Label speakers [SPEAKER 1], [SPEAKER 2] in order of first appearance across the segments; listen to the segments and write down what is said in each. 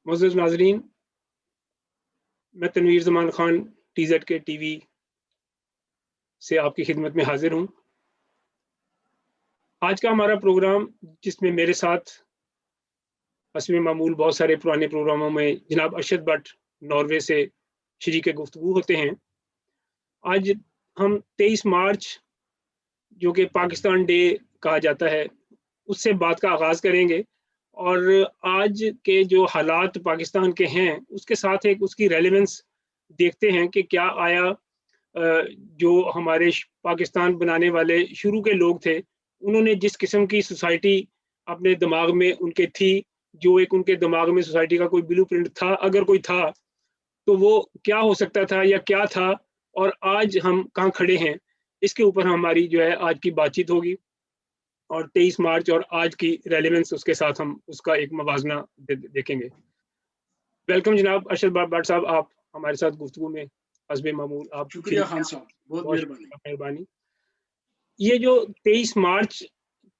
[SPEAKER 1] मोअज़्ज़ज़ नाज़रीन, मैं तनवीर ज़मान ख़ान टीज़ेड के टीवी से आपकी खिदमत में हाज़िर हूँ। आज का हमारा प्रोग्राम, जिसमें मेरे साथ हस्बे मामूल बहुत सारे पुराने प्रोग्रामों में जनाब अरशद बट नॉर्वे से शरीक गुफ्तगू होते हैं। आज हम 23 मार्च, जो कि पाकिस्तान डे कहा जाता है, उससे बात का आगाज़ करेंगे और आज के जो हालात पाकिस्तान के हैं, उसके साथ एक उसकी रेलेवेंस देखते हैं कि क्या आया जो हमारे पाकिस्तान बनाने वाले शुरू के लोग थे, उन्होंने जिस किस्म की सोसाइटी अपने दिमाग में उनके थी, जो एक उनके दिमाग में सोसाइटी का कोई ब्लूप्रिंट था, अगर कोई था, तो वो क्या हो सकता था या क्या था और आज हम कहाँ खड़े हैं, इसके ऊपर हमारी जो है आज की बातचीत होगी और 23 मार्च और आज की रेलेवेंस उसके साथ हम उसका एक मवाजना देखेंगे। वेलकम जनाब अरशद बट साहब, आप हमारे साथ गुफ्तगू में हस्बे मामूल आप
[SPEAKER 2] शुक्रिया खान साहब, बहुत
[SPEAKER 1] मेहरबानी। ये जो 23 मार्च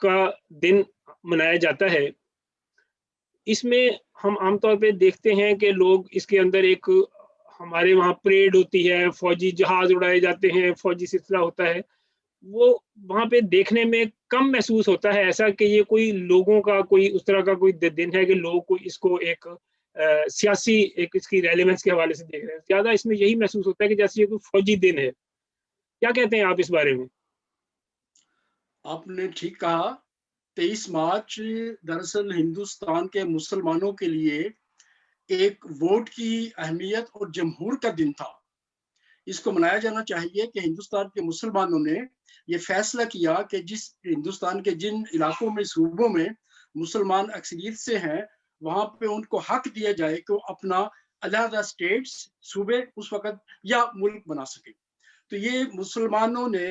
[SPEAKER 1] का दिन मनाया जाता है, इसमें हम आमतौर पे देखते हैं कि लोग इसके अंदर एक हमारे वहाँ परेड होती है, फौजी जहाज उड़ाए जाते हैं, फौजी सिलसिला होता है। वो वहाँ पे देखने में कम महसूस होता है ऐसा कि ये कोई लोगों का कोई उस तरह का कोई दिन है कि लोग कोई इसको एक सियासी एक इसकी रेलेवेंस के हवाले से देख रहे हैं। ज़्यादा इसमें यही महसूस होता है कि जैसे ये कोई फौजी दिन है। क्या कहते हैं आप इस बारे में?
[SPEAKER 2] आपने ठीक कहा। 23 मार्च दरअसल हिंदुस्तान के मुसलमानों के लिए एक वोट की अहमियत और जमहूर का दिन था। इसको मनाया जाना चाहिए कि हिंदुस्तान के मुसलमानों ने ये फैसला किया कि जिस हिंदुस्तान के जिन इलाकों में, सूबों में मुसलमान अक्सरियत से हैं, वहाँ पे उनको हक दिया जाए कि वो अपना अलग-अलग स्टेट्स, सूबे उस वक़्त या मुल्क बना सकें। तो ये मुसलमानों ने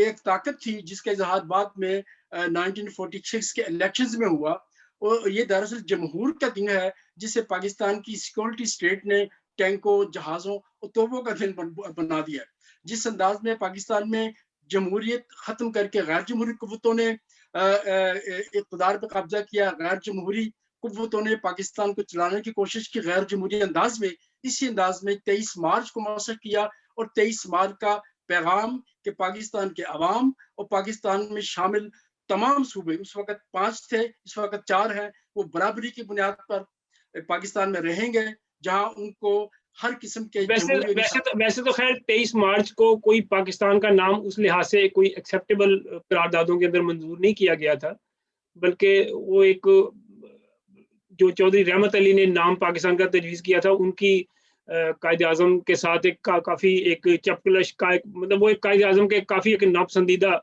[SPEAKER 2] एक ताकत थी जिसका इजहार बाद में 1946 के इलेक्शंस में हुआ और ये दरअसल जमहूर का दिन है जिसे पाकिस्तान की सिक्योरिटी स्टेट ने टैंकों, जहाज़ों और तोपों का दिन बना दिया। जिस अंदाज में पाकिस्तान में जमहूरियत खत्म करके गैर जमहूरी कुव्वतों ने इक़्तिदार पे कब्जा किया, गैर जमहूरी कुव्वतों ने पाकिस्तान को चलाने की कोशिश की गैर जमहूरी अंदाज में। इसी अंदाज में 23 मार्च को मौसर किया और 23 मार्च का पैगाम कि पाकिस्तान के अवाम और पाकिस्तान में शामिल तमाम सूबे, उस वक़्त 5 थे, इस वक़्त 4 हैं, वो बराबरी की बुनियाद पर पाकिस्तान में रहेंगे, जहाँ उनको हर किस्म के
[SPEAKER 1] वैसे तो खैर 23 मार्च को कोई पाकिस्तान का नाम उस लिहाज से कोई एक्सेप्टेबल करारदादों के अंदर मंजूर नहीं किया गया था, बल्कि वो एक जो चौधरी रहमत अली ने नाम पाकिस्तान का तजवीज़ किया था, उनकी कायद-ए-आज़म के साथ एक काफ़ी एक चपकलश का एक मतलब वो एक कायद-ए-आज़म के काफ़ी एक नापसंदीदा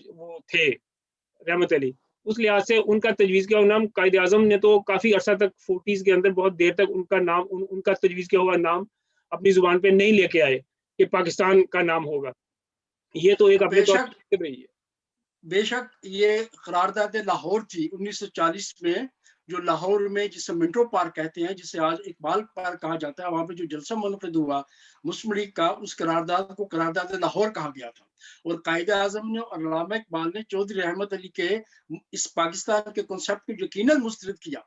[SPEAKER 1] वो थे रहमत अली। उस लिहाज से उनका तजवीज़ किया हुआ नाम कायद-ए-आज़म ने तो काफ़ी अरसा तक 40s के अंदर बहुत देर तक उनका नाम उनका तजवीज़ किया हुआ नाम अपनी ज़ुबान पे नहीं लेके आए कि पाकिस्तान का नाम होगा। ये तो एक अपने तौर पे रही है।
[SPEAKER 2] बेशक ये करारदाद लाहौर थी 1940 में, जो लाहौर में जिसे मिंटो पार्क कहते हैं, जिसे आज इकबाल पार्क कहा जाता है, वहाँ पे जो जलसा मुनक़िद हुआ मुस्लिम लीग का, उस करारदाद को करारदाद लाहौर कहा गया था। और कायद-ए-आज़म ने और अल्लामा इकबाल ने चौधरी रहमत अली के इस पाकिस्तान के कॉन्सेप्ट को यकीनन मुस्तरद किया।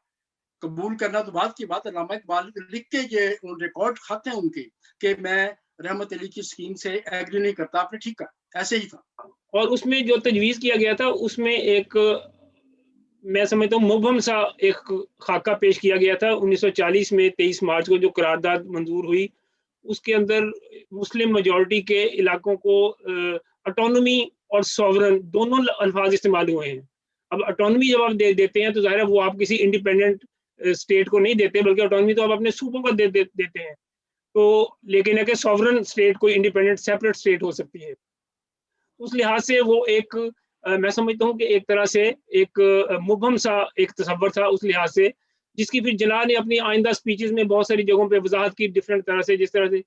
[SPEAKER 2] कबूल करना तो बात की बात, अल्लामा इकबाल लिख के ये रिकॉर्ड खाते हैं उनके कि मैं रहमत अली की स्कीम से एग्री नहीं करता। आपने ठीक कहा, ऐसे ही था।
[SPEAKER 1] और उसमें जो तजवीज़ किया गया था, उसमें एक मैं समझता हूँ मुबहम सा एक खाका पेश किया गया था 1940 में 23 मार्च को जो करारदाद मंजूर हुई, उसके अंदर मुस्लिम मेजॉरिटी के इलाकों को ऑटोनॉमी और सॉवरन दोनों अल्फाज इस्तेमाल हुए हैं। अब ऑटोनॉमी जब आप देते हैं तो ज़ाहिर है वो आप किसी इंडिपेंडेंट स्टेट को नहीं देते, बल्कि ऑटोनॉमी तो आप अपने सूबों को देते हैं। तो लेकिन है कि सॉवरन स्टेट कोई इंडिपेंडेंट सेपरेट स्टेट हो सकती है। उस लिहाज से वो एक मैं समझता हूँ कि एक तरह से एक मुबहम सा एक तसव्वुर था उस लिहाज से, जिसकी फिर जिन्ना ने अपनी आइंदा स्पीचेज़ में बहुत सारी जगहों पे वज़ाहत की डिफरेंट तरह से, जिस तरह से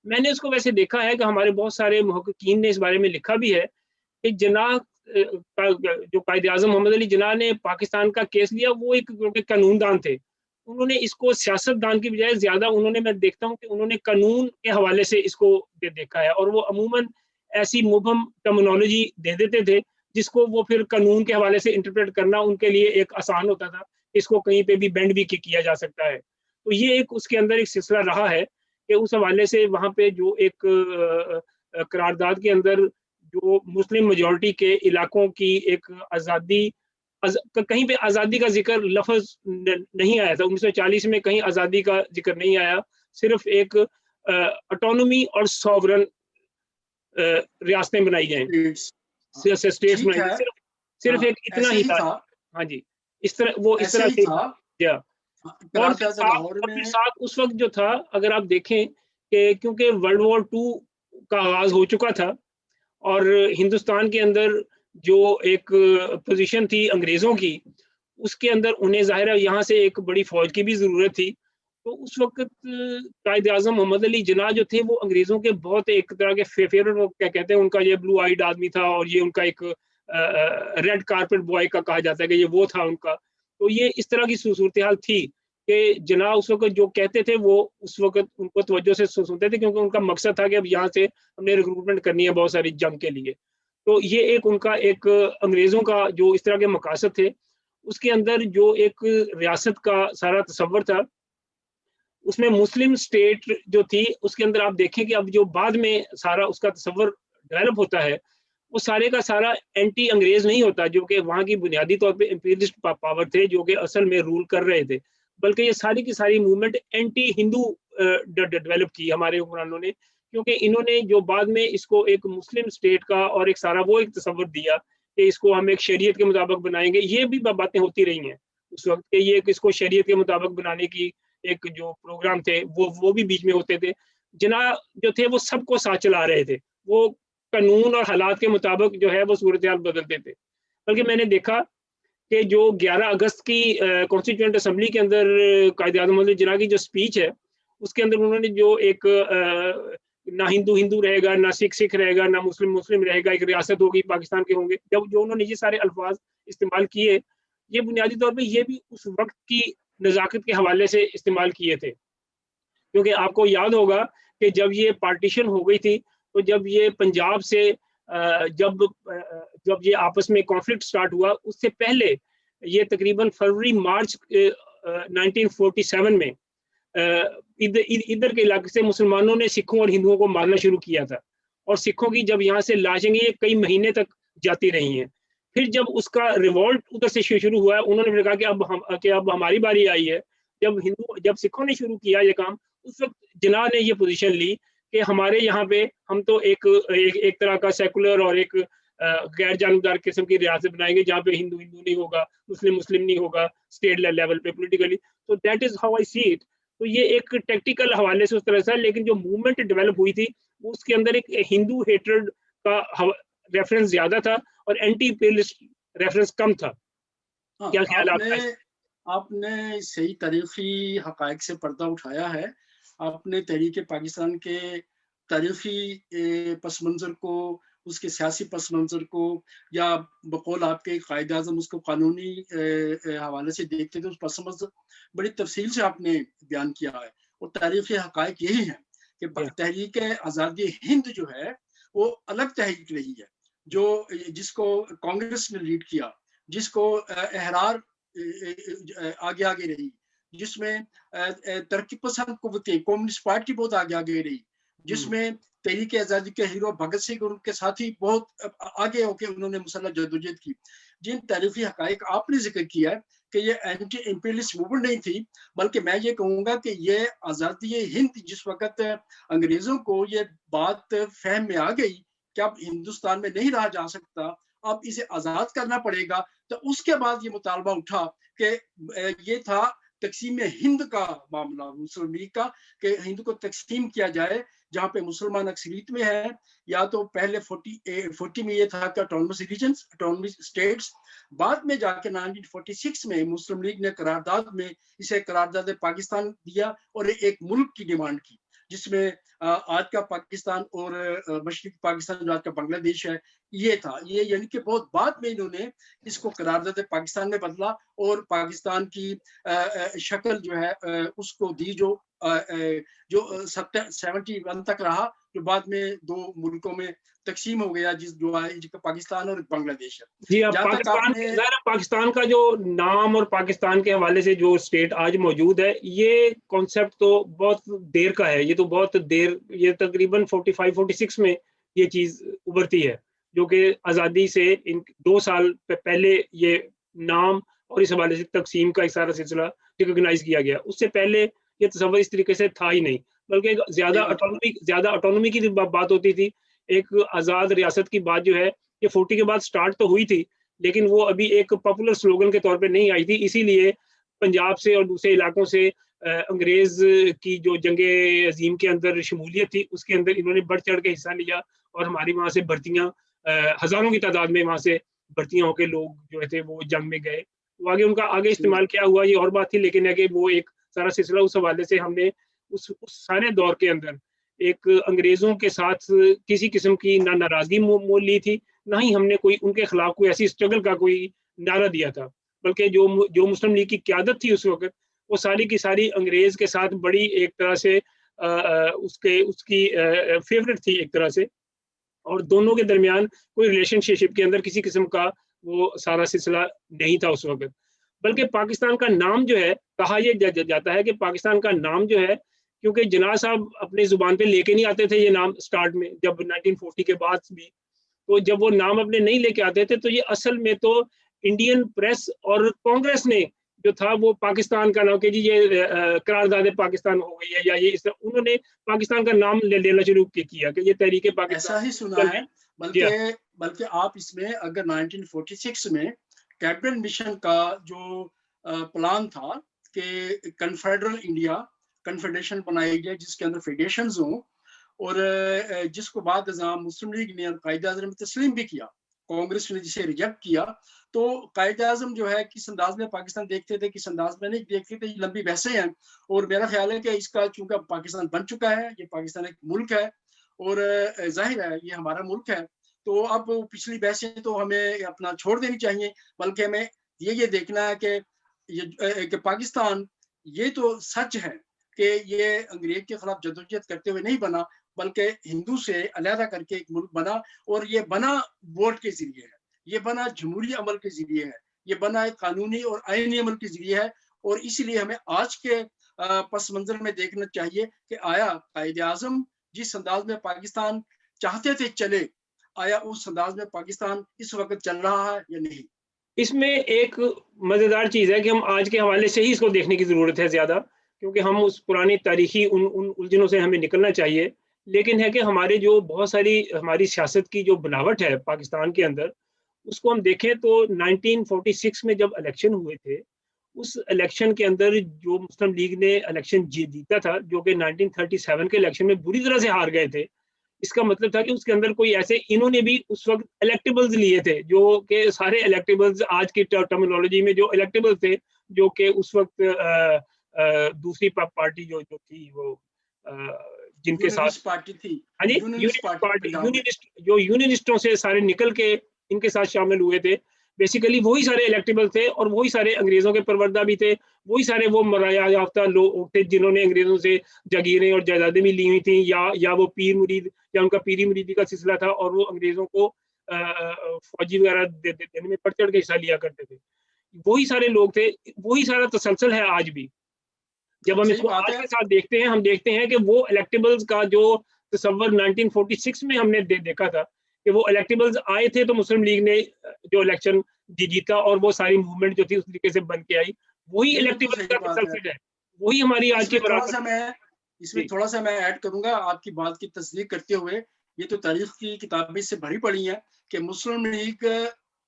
[SPEAKER 1] मैंने उसको वैसे देखा है कि हमारे बहुत सारे मुहक्किकीन ने इस बारे में लिखा भी है कि जिन्ना का जो कायद-ए-आज़म मोहम्मद अली जिन्ना ने पाकिस्तान का केस लिया, वो एक क्योंकि कानूनदान थे। उन्होंने इसको सियासतदान की बजाय ज़्यादा उन्होंने मैं देखता हूँ कि उन्होंने कानून के हवाले से इसको देखा है और वो अमूमन ऐसी मुबहम टर्मिनोलॉजी दे देते थे, जिसको वो फिर कानून के हवाले से इंटरप्रेट करना उनके लिए एक आसान होता था इसको कहीं पे भी बेंड भी किया जा सकता है। तो ये एक उसके अंदर एक सिलसिला रहा है कि उस हवाले से वहाँ पे जो एक करारदाद के अंदर जो मुस्लिम मेजॉरिटी के इलाकों की एक आज़ादी कहीं पे आज़ादी का ज़िक्र लफ़्ज़ नहीं आया था। 1940 में कहीं आज़ादी का ज़िक्र नहीं आया। सिर्फ़ एक ऑटोनॉमी और सॉवरेन रियासतें बनाई जाएँ,
[SPEAKER 2] स्टेट्स। हाँ,
[SPEAKER 1] स्टेट्स
[SPEAKER 2] ठीक
[SPEAKER 1] बनाई
[SPEAKER 2] है।
[SPEAKER 1] जाएँ। सिर्फ़ एक इतना
[SPEAKER 2] ऐसे
[SPEAKER 1] ही
[SPEAKER 2] ही
[SPEAKER 1] था।
[SPEAKER 2] था।
[SPEAKER 1] हाँ जी, इस तरह वो इस
[SPEAKER 2] ऐसे
[SPEAKER 1] तरह
[SPEAKER 2] ही
[SPEAKER 1] से
[SPEAKER 2] था।
[SPEAKER 1] या
[SPEAKER 2] करारदाद लाहौर
[SPEAKER 1] फिर
[SPEAKER 2] में।
[SPEAKER 1] साथ उस वक़्त जो था, अगर आप देखें कि क्योंकि वर्ल्ड वॉर 2 का आगाज़ हो चुका था और हिंदुस्तान के अंदर जो एक पोज़ीशन थी अंग्रेज़ों की, उसके अंदर उन्हें ज़ाहिर है यहाँ से एक बड़ी फ़ौज की भी ज़रूरत थी। तो उस वक़्त कायद-ए-आज़म मोहम्मद अली जिन्नाह जो थे वो अंग्रेज़ों के बहुत एक तरह के फ़ेवरेट, वो क्या कहते हैं, उनका ये ब्लू आइड आदमी था और ये उनका एक रेड कारपेट बॉय का कहा जाता है कि ये वो था उनका। तो ये इस तरह की सूरत-ए-हाल थी कि जिन्नाह उस वक़्त जो कहते थे वो उस वक़्त उनको तवज्जो से सुनते थे, क्योंकि उनका मकसद था कि अब यहाँ से हमने रिक्रूटमेंट करनी है बहुत सारी जंग के लिए। तो ये एक उनका एक अंग्रेज़ों का जो इस तरह के मकासद थे, उसके अंदर जो एक रियासत का सारा तसव्वुर था, उसमें मुस्लिम स्टेट जो थी, उसके अंदर आप देखें कि अब जो बाद में सारा उसका तसव्वुर डेवलप होता है, वो सारे का सारा एंटी अंग्रेज़ नहीं होता, जो कि वहाँ की बुनियादी तौर पे इम्पीरियलिस्ट पावर थे, जो कि असल में रूल कर रहे थे। बल्कि ये सारी की सारी मूवमेंट एंटी हिंदू डेवलप की हमारे हुक्मरानों ने, क्योंकि इन्होंने जो बाद में इसको एक मुस्लिम स्टेट का और एक सारा वो एक तसव्वुर दिया कि इसको हम एक शरीयत के मुताबिक बनाएँगे। ये भी बातें होती रही हैं उस वक़्त के, ये इसको शरीयत के मुताबिक बनाने की एक जो प्रोग्राम थे, वो भी बीच में होते थे। जिन्नाह जो थे वो सबको साथ चला रहे थे। वो कानून और हालात के मुताबिक जो है वो सूरत-ए-हाल बदलते थे। बल्कि मैंने देखा कि जो 11 अगस्त की कॉन्स्टिट्यूएंट असेंबली के अंदर कायद-ए-आज़म मोहम्मद जिन्नाह की जो स्पीच है, उसके अंदर उन्होंने जो एक ना हिंदू हिंदू रहेगा, ना सिख सिख रहेगा, ना मुस्लिम मुस्लिम रहेगा, एक रियासत होगी, पाकिस्तान के होंगे। जब जो उन्होंने ये सारे अल्फाज इस्तेमाल किए, ये बुनियादी तौर पे ये भी उस वक़्त की नज़ाकत के हवाले से इस्तेमाल किए थे। क्योंकि आपको याद होगा कि जब ये पार्टीशन हो गई थी, तो जब ये पंजाब से जब ये आपस में कॉन्फ्लिक्ट स्टार्ट हुआ, उससे पहले ये तकरीबन फरवरी-मार्च 1947 में इधर के इलाके से मुसलमानों ने सिखों और हिंदुओं को मारना शुरू किया था। और सिखों की जब यहाँ से लाशें ये कई महीने तक जाती रही हैं। फिर जब उसका रिवॉल्ट उधर से शुरू हुआ, उन्होंने फिर कहा कि अब हमारी बारी आई है। जब सिखों ने शुरू किया ये काम, उस वक़्त जिन्नाह ने ये पोज़ीशन ली कि हमारे यहाँ पे हम तो एक तरह का सेकुलर और एक गैर जानबदार किस्म की रियासत बनाएँगे, जहाँ पे हिंदू हिंदू नहीं होगा, मुस्लिम मुस्लिम नहीं होगा, स्टेट लेवल पे पॉलिटिकली। तो that is how I see it. तो ये एक टैक्टिकल हवाले से उस तरह से, लेकिन जो मूवमेंट डेवलप हुई थी, उसके अंदर एक हिंदू हेट्रेड का रेफरेंस ज़्यादा था और एंटी इम्पीरियलिस्ट रेफरेंस कम था।
[SPEAKER 2] हाँ,
[SPEAKER 1] क्या ख्याल है आपका इस?
[SPEAKER 2] आपने सही तारीखी हक़ाइक़ से पर्दा उठाया है। आपने तहरीक-ए-पाकिस्तान के तारीखी पस मंज़र को, उसके सियासी पस मंज़र को, या बक़ौल आपके कायद-ए-आज़म उसको कानूनी हवाले से देखते थे, उस पस मंज़र बड़ी तफ़सील से आपने बयान किया है। और तारीखी हक़ाइक़ यही हैं कि
[SPEAKER 1] जी,
[SPEAKER 2] तहरीक-ए-आज़ादी हिंद जो है, वो अलग तहरीक रही है, जो जिसको कांग्रेस ने लीड किया, जिसको एहरार आगे-आगे रही, जिसमें तरक्की पसंद कुव्वतें, कम्युनिस्ट पार्टी बहुत आगे-आगे रही,
[SPEAKER 1] हुँ,
[SPEAKER 2] जिसमें तहरीक आज़ादी के हीरो भगत सिंह और उनके साथी बहुत आगे होके उन्होंने मुसल्लह जद्दोजहद की। जिन तारीखी हक़ाइक़ आपने ज़िक्र किया है कि ये एंटी इम्पीरियलिस्ट मूवमेंट नहीं थी, बल्कि मैं ये कहूँगा कि ये आज़ादी हिंद जिस वक़्त अंग्रेज़ों को ये बात फ़हम में आ गई कि अब हिंदुस्तान में नहीं रहा जा सकता, अब इसे आज़ाद करना पड़ेगा, तो उसके बाद ये मुतालबा उठा कि ये था तक़सीम हिंद का मामला, मुस्लिम लीग का, कि हिंद को तक़सीम किया जाए, जहाँ पे मुसलमान अक्सरियत में है। या तो पहले 40 में ये था कि ऑटोनमस रीजन्स, ऑटोनमस स्टेट्स। बाद में जाके 1946 में मुस्लिम लीग ने करारदाद में इसे करारदाद पाकिस्तान दिया और एक मुल्क की डिमांड की, जिसमें आज का पाकिस्तान और मशरिकी पाकिस्तान जो आज का बांग्लादेश है, ये था, ये यानी कि बहुत बाद में इन्होंने इसको करारदाद पाकिस्तान में बदला और पाकिस्तान की शक्ल जो है उसको दी, जो 71 तक रहा, जो बाद में 2 मुल्कों में तकसीम हो गया, जो पाकिस्तान और बांग्लादेश है।
[SPEAKER 1] जी, अब
[SPEAKER 2] जहाँ तक
[SPEAKER 1] पाकिस्तान
[SPEAKER 2] आपने
[SPEAKER 1] ज़ाहिर है पाकिस्तान का जो नाम और पाकिस्तान के हवाले से जो स्टेट आज मौजूद है, ये कॉन्सेप्ट तो बहुत देर का है। ये तो बहुत देर, ये तकरीबन 45-46 में ये चीज़ उभरती है, जो कि आज़ादी से इन 2 साल पहले ये नाम और इस हवाले से तक़सीम का एक सारा सिलसिला रिकॉग्नाइज़ किया गया। उससे पहले ये तसव्वुर इस तरीके से था ही नहीं, बल्कि एक
[SPEAKER 2] सही बात है।
[SPEAKER 1] ज़्यादा ऑटोनॉमी की बात होती थी। एक आज़ाद रियासत की बात जो है, ये 40 के बाद स्टार्ट तो हुई थी, लेकिन वो अभी एक पॉपुलर स्लोगन के तौर पे नहीं आई थी। इसीलिए पंजाब से और दूसरे इलाकों से अंग्रेज़ की जो जंगे अज़ीम के अंदर शमूलियत थी, उसके अंदर इन्होंने बढ़-चढ़ के हिस्सा लिया और हमारी वहाँ से भर्तियाँ हज़ारों की तादाद में वहाँ से भर्तियाँ होके लोग जो थे वो जंग में गए। वो आगे उनका आगे
[SPEAKER 2] सही
[SPEAKER 1] इस्तेमाल क्या हुआ ये और बात थी, लेकिन है कि वो एक सारा सिलसिला उस हवाले से हमने उस सारे दौर के अंदर एक अंग्रेज़ों के साथ किसी किस्म की ना नाराज़गी मोल ली थी, ना ही हमने कोई उनके खिलाफ कोई ऐसी स्ट्रगल का कोई नारा दिया था। बल्कि जो मुस्लिम लीग की क़यादत थी उस वक़्त, वो सारी की सारी अंग्रेज़ के साथ बड़ी एक तरह से उसकी फ़ेवरेट थी एक तरह से, और दोनों के दरमियान कोई रिलेशनशिप के अंदर किसी किस्म का वो सारा सिलसिला नहीं था उस वक़्त। बल्कि पाकिस्तान का नाम जो है, कहा ये जाता है कि पाकिस्तान का नाम जो है, क्योंकि जिन्ना साहब अपनी ज़ुबान पे लेके नहीं आते थे ये नाम स्टार्ट में, जब 1940 के बाद भी, तो जब वो नाम अपने नहीं लेके आते थे, तो ये असल में तो इंडियन प्रेस और कांग्रेस ने जो था वो पाकिस्तान का नाम कि जी ये करारदाद पाकिस्तान हो गई है, या ये इस तरह उन्होंने पाकिस्तान का नाम लेना शुरू किया कि ये तहरीक
[SPEAKER 2] ऐसा
[SPEAKER 1] पाकिस्तान
[SPEAKER 2] ही सुना
[SPEAKER 1] चल
[SPEAKER 2] है,
[SPEAKER 1] रही। जी
[SPEAKER 2] बल्कि
[SPEAKER 1] हाँ।
[SPEAKER 2] बल्कि आप इसमें अगर 1946 में कैबिनेट मिशन का जो प्लान था कि कन्फेडरल इंडिया कन्फेडरेशन बनाई जाए जिसके अंदर फेडरेशंस हों, और जिसको बाद मुस्लिम लीग ने और कायदे-आज़म ने तस्लीम भी किया, कांग्रेस ने जिसे रिजेक्ट किया। तो कायदे-आज़म जो है किस अंदाज में पाकिस्तान देखते थे, किस अंदाज में नहीं देखते थे, ये लंबी बहसें हैं। और मेरा ख्याल है कि इसका चूंकि पाकिस्तान बन चुका है, ये पाकिस्तान एक मुल्क है और जाहिर है ये हमारा मुल्क है, तो अब पिछली बहसें तो हमें अपना छोड़ देनी चाहिए, बल्कि हमें ये देखना है कि कि पाकिस्तान, ये तो सच है कि ये अंग्रेज के खिलाफ जदोजहद करते हुए नहीं बना, बल्कि हिंदू से अलहदा करके एक मुल्क बना, और ये बना वोट के जरिए है, ये बना जमहूरी अमल के जरिए है, ये बना एक कानूनी और आईनी अमल के जरिए है। और इसलिए हमें आज के पस मंजर में देखना चाहिए कि आया कायदे आज़म जिस अंदाज में पाकिस्तान चाहते थे चले, आया उस अंदाज में पाकिस्तान इस वक्त चल रहा है या नहीं?
[SPEAKER 1] इसमें एक मज़ेदार चीज़ है कि हम आज के हवाले से ही इसको देखने की ज़रूरत है ज़्यादा, क्योंकि हम उस पुरानी तारीख़ी उन उन उलझनों से हमें निकलना चाहिए। लेकिन है कि हमारे जो बहुत सारी हमारी सियासत की जो बनावट है पाकिस्तान के अंदर, उसको हम देखें तो 1946 में जब इलेक्शन हुए थे, उस इलेक्शन के अंदर जो मुस्लिम लीग ने इलेक्शन जीता था, जो कि 1937 के इलेक्शन में बुरी तरह से हार गए थे। इसका मतलब था कि उसके अंदर कोई ऐसे इन्होंने भी उस वक़्त इलेक्टेबल्स लिए थे, जो कि सारे इलेक्टेबल्स आज की टर्मिनोलॉजी में जो इलेक्टेबल्स थे, जो कि उस वक़्त दूसरी पार्टी जो जो थी वो जिनके साथ,
[SPEAKER 2] यूनिस्ट पार्टी थी,
[SPEAKER 1] हाँ जी,
[SPEAKER 2] यूनिस्ट
[SPEAKER 1] यूनियनिस्ट
[SPEAKER 2] पार्टी
[SPEAKER 1] पार्टी,
[SPEAKER 2] पंजाब में।
[SPEAKER 1] यूनियनिस्ट जो यूनियनिस्टों से सारे निकल के इनके साथ शामिल हुए थे। बेसिकली वही सारे इलेक्टेबल थे और वही सारे अंग्रेज़ों के परवरदा भी थे, वही सारे वो मराया याफ्ता लोग थे जिन्होंने अंग्रेज़ों से जागीरें और जायदादें भी ली हुई थी, या वो पीर मुरीद या उनका पीरी मुरीदी का सिलसिला था और वो अंग्रेज़ों को फौजी वगैरह देने में बढ़-चढ़ के हिस्सा लिया करते थे। वही सारे लोग थे, वही सारा तसलसल है आज भी। जब हम
[SPEAKER 2] सही
[SPEAKER 1] इसको
[SPEAKER 2] बात
[SPEAKER 1] आज
[SPEAKER 2] है।
[SPEAKER 1] के साथ देखते हैं, हम देखते हैं कि वो इलेक्टेबल्स का जो तसव्वुर 1946 में हमने देखा था कि वो इलेक्टेबल्स आए थे तो मुस्लिम लीग ने जो इलेक्शन जीता और वो सारी मूवमेंट जो थी उस तरीके से बन के आई। वही
[SPEAKER 2] ये बिल्कुल
[SPEAKER 1] इलेक्टेबल्स
[SPEAKER 2] सही
[SPEAKER 1] का
[SPEAKER 2] बात है।
[SPEAKER 1] तसलसल है। वही हमारी आज की
[SPEAKER 2] इसमें
[SPEAKER 1] बरासत है।
[SPEAKER 2] इसमें
[SPEAKER 1] जी।
[SPEAKER 2] थोड़ा-सा मैं ऐड करूँगा आपकी बात की तस्दीक करते हुए, ये तो तारीख की किताबें से भरी पड़ी हैं कि मुस्लिम लीग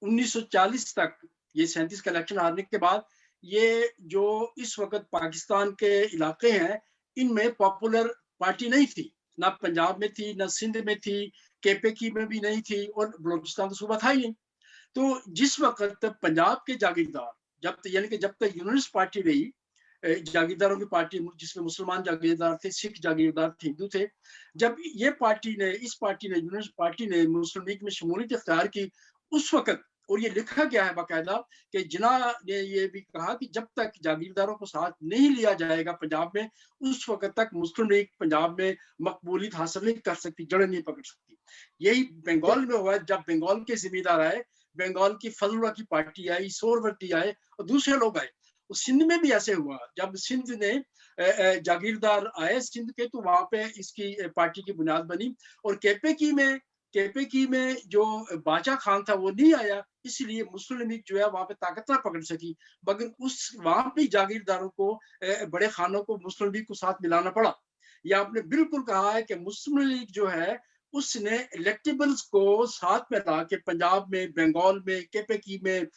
[SPEAKER 2] 1940 तक, ये 37 का इलेक्शन हारने के बाद, ये जो इस वक़्त पाकिस्तान के इलाके हैं, इनमें पॉपुलर पार्टी नहीं थी। ना पंजाब में थी, ना सिंध में थी, केपीके में भी नहीं थी और बलूचिस्तान तो सूबा था ही नहीं। तो जिस वक़्त पंजाब के जागीरदार, जब यानी कि जब तक यूनियनिस्ट पार्टी रही, जागीरदारों की पार्टी, जिसमें मुसलमान जागीरदार थे, सिख जागीरदार थे, हिंदू थे। जब ये पार्टी ने, इस पार्टी ने, यूनियन पार्टी ने मुस्लिम लीग में शमूलियत इख्तियार की, उस वक्त, और ये लिखा गया है बाकायदा कि जिन्ना ने ये भी कहा कि जब तक जागीरदारों को साथ नहीं लिया जाएगा पंजाब में, उस वक्त तक मुस्लिम लीग पंजाब में मकबूलियत हासिल नहीं कर सकती, जड़ें नहीं पकड़ सकती। यही बंगाल में हुआ, जब बंगाल के जिम्मेदार आए, बंगाल की फजलुल्लाह की पार्टी आई, सोरवर्ती आए और दूसरे लोग आए। तो सिंध में भी ऐसे हुआ, जब सिंध ने जागीरदार आए सिंध के, तो वहां पे इसकी पार्टी की बुनियाद बनी। और केपीकी में जो बाचा खान था वो नहीं आया, इसलिए मुस्लिम लीग जो है वहां पे ताकत ना पकड़ सकी। मगर उस वहां भी जागीरदारों को, बड़े खानों को मुस्लिम लीग को साथ मिलाना पड़ा। या आपने बिल्कुल कहा है कि मुस्लिम लीग जो है उसने इलेक्टेबल्स को साथ में ला के पंजाब में, बंगाल में, केपीकी में,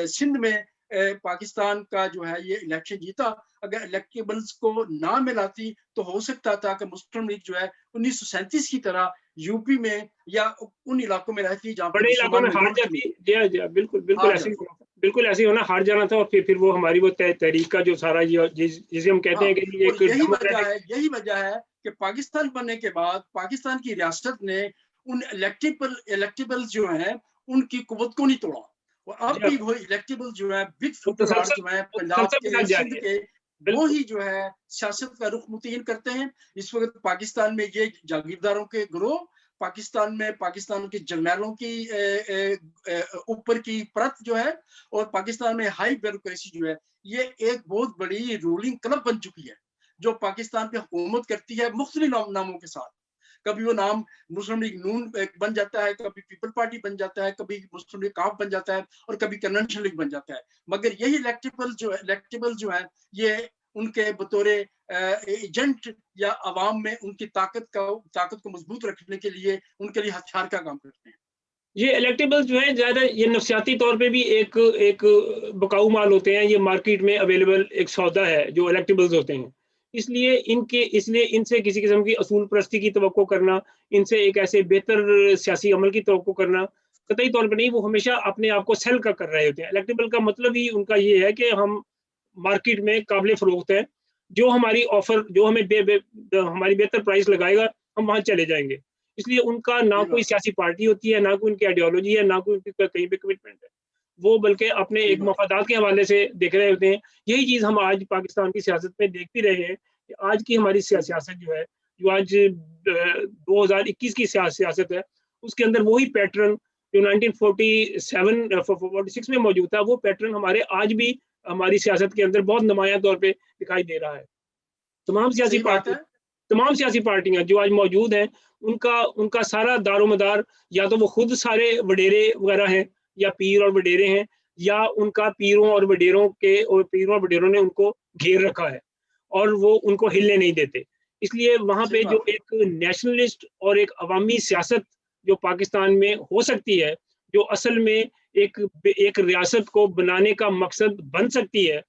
[SPEAKER 2] सिंध में पाकिस्तान का जो है ये इलेक्शन जीता। अगर इलेक्टेबल्स को ना मिलाती तो हो सकता था कि मुस्लिम लीग जो है 1937 की तरह यूपी में या उन इलाकों में रहती जहाँ पे
[SPEAKER 1] बड़े इलाकों में
[SPEAKER 2] मुसलमान
[SPEAKER 1] हार
[SPEAKER 2] मेजोरिटी
[SPEAKER 1] जाती। जी हाँ, बिल्कुल बिल्कुल
[SPEAKER 2] हार
[SPEAKER 1] ऐसे ही
[SPEAKER 2] जाती।
[SPEAKER 1] होना, बिल्कुल ऐसे ही होना, हार जाना था। और फिर वो हमारी वो तहरीक का जो सारा ये जिसे हम कहते
[SPEAKER 2] हाँ,
[SPEAKER 1] हैं कि ये
[SPEAKER 2] और
[SPEAKER 1] एक डेमोक्रेटिक।
[SPEAKER 2] यही वजह है कि पाकिस्तान बनने के बाद पाकिस्तान की रियासत ने उन इलेक्टेबल्स जो हैं उनकी कुव्वत को नहीं तोड़ा। और अब
[SPEAKER 1] जी हाँ,
[SPEAKER 2] भी वो इलेक्टेबल जो है, बिग
[SPEAKER 1] वो
[SPEAKER 2] फुटरॉड जो है
[SPEAKER 1] वो
[SPEAKER 2] पंजाब
[SPEAKER 1] तसलसल के
[SPEAKER 2] के,
[SPEAKER 1] साथ
[SPEAKER 2] सिंध
[SPEAKER 1] जारी है।
[SPEAKER 2] के, वो
[SPEAKER 1] बिल्कुल।
[SPEAKER 2] ही जो है सियासत का रुख मुतय्यन करते हैं। इस वक्त पाकिस्तान में ये जागीरदारों के गिरोह, पाकिस्तान में पाकिस्तान के जर्नैलों की ऊपर की परत जो है, और पाकिस्तान में हाई ब्यूरोक्रेसी जो है, ये एक बहुत बड़ी रूलिंग क्लब बन चुकी है जो पाकिस्तान पे हुकूमत करती है मुख्तलिफ नामों के साथ। कभी वो नाम मुस्लिम लीग नून बन जाता है, कभी पीपल पार्टी बन जाता है, कभी मुस्लिम लीग काफ बन जाता है, और कभी कन्वेंशन लीग बन जाता है। मगर यही इलेक्टेबल जो है ये उनके बतौर एजेंट या अवाम में उनकी ताकत को मजबूत रखने के लिए उनके लिए हथियार का काम करते हैं।
[SPEAKER 1] ये इलेक्टेबल्स जो है ज़्यादा ये नफसियाती तौर पे भी एक एक बकाऊ माल होते हैं। ये मार्केट में अवेलेबल एक सौदा है जो इलेक्टेबल्स होते हैं। इसलिए इनसे किसी किस्म की असूल परस्ती की तवक्को करना, इनसे एक ऐसे बेहतर सियासी अमल की तवक्को करना, कतई तौर पे नहीं। वो हमेशा अपने आप को सेल कर रहे होते हैं। इलेक्टेबल का मतलब ही उनका ये है कि हम मार्केट में काबिल फ़रोख्त हैं। जो हमारी ऑफ़र, जो हमें हमारी बेहतर प्राइस लगाएगा, हम वहाँ चले जाएँगे। इसलिए उनका ना
[SPEAKER 2] सही
[SPEAKER 1] कोई
[SPEAKER 2] बात,
[SPEAKER 1] सियासी पार्टी होती है, ना कोई उनकी आइडियोलॉजी है, ना कोई उनकी कहीं पे कमिटमेंट है। वो बल्कि अपने
[SPEAKER 2] सही
[SPEAKER 1] एक
[SPEAKER 2] बात।
[SPEAKER 1] मफादात के हवाले से देख रहे होते हैं। यही चीज़ हम आज पाकिस्तान की सियासत में देख भी रहे हैं कि आज की हमारी
[SPEAKER 2] सही बात।
[SPEAKER 1] सियासत जो है, जो आज 2021 की सियासत है, उसके अंदर वही पैटर्न जो 1947 46 में मौजूद था, वो पैटर्न हमारे आज भी हमारी सियासत के अंदर बहुत नुमायाँ तौर पे दिखाई दे रहा है। तमाम सियासी
[SPEAKER 2] सही बात
[SPEAKER 1] पार्टी
[SPEAKER 2] है।
[SPEAKER 1] तमाम सियासी पार्टियाँ जो आज मौजूद हैं, उनका उनका सारा दारोमदार या तो वो खुद सारे वडेरे वगैरह हैं, या पीर और वडेरे हैं, या उनका पीरों और वडेरों ने उनको घेर रखा है और वो उनको हिलने नहीं देते। इसलिए वहाँ
[SPEAKER 2] सही
[SPEAKER 1] पे जो
[SPEAKER 2] बात है।
[SPEAKER 1] एक नेशनलिस्ट और एक अवामी सियासत जो पाकिस्तान में हो सकती है, जो असल में एक रियासत को बनाने का मकसद बन सकती है,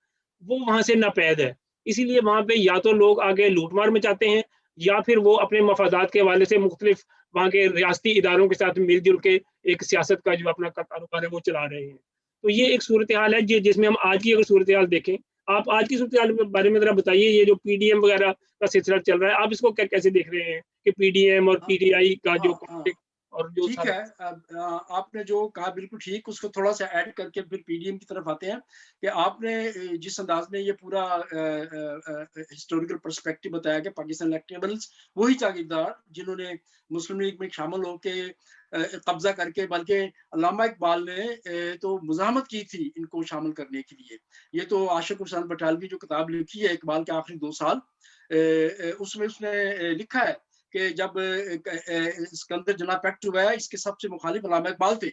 [SPEAKER 1] वो वहाँ से नापैद है। इसीलिए वहाँ पे या तो लोग आगे लूट-मार मचाते हैं, या फिर वो अपने मफादात के हवाले से मुख्तलिफ वहाँ के रियासती इदारों के साथ मिल-जुल के एक सियासत का जो अपना कारोबार है वो चला रहे हैं। तो ये एक सूरत-ए-हाल है जिसमें हम आज की अगर सूरत-ए-हाल देखें, आप आज की सूरत-ए-हाल के बारे में ज़रा बताइए। ये जो पीडीएम वगैरह का सिलसिला चल रहा है, आप इसको कैसे देख रहे हैं कि पीडीएम और
[SPEAKER 2] हाँ,
[SPEAKER 1] पीटीआई का जो
[SPEAKER 2] हाँ, हाँ।
[SPEAKER 1] कॉन्फ्लिक्ट और जो
[SPEAKER 2] ठीक
[SPEAKER 1] सारा।
[SPEAKER 2] है। आपने जो कहा बिल्कुल ठीक, उसको थोड़ा सा ऐड करके फिर पीडीएम की तरफ आते हैं कि आपने जिस अंदाज में ये पूरा हिस्टोरिकल पर्सपेक्टिव बताया कि पाकिस्तान इलेक्टेबल्स वही जागीरदार जिन्होंने मुस्लिम लीग में शामिल होके कब्जा करके, बल्कि अल्लामा इकबाल ने तो मुज़ाहमत की थी इनको शामिल करने के लिए। ये तो आशिक हुसैन बटालवी जो किताब लिखी है इकबाल के आखिरी 2 साल, उसमें उसने लिखा है कि जब सिकंदर जना पैक्ट हुआ है, इसके सबसे मुखालिफ अल्लामा इकबाल थे।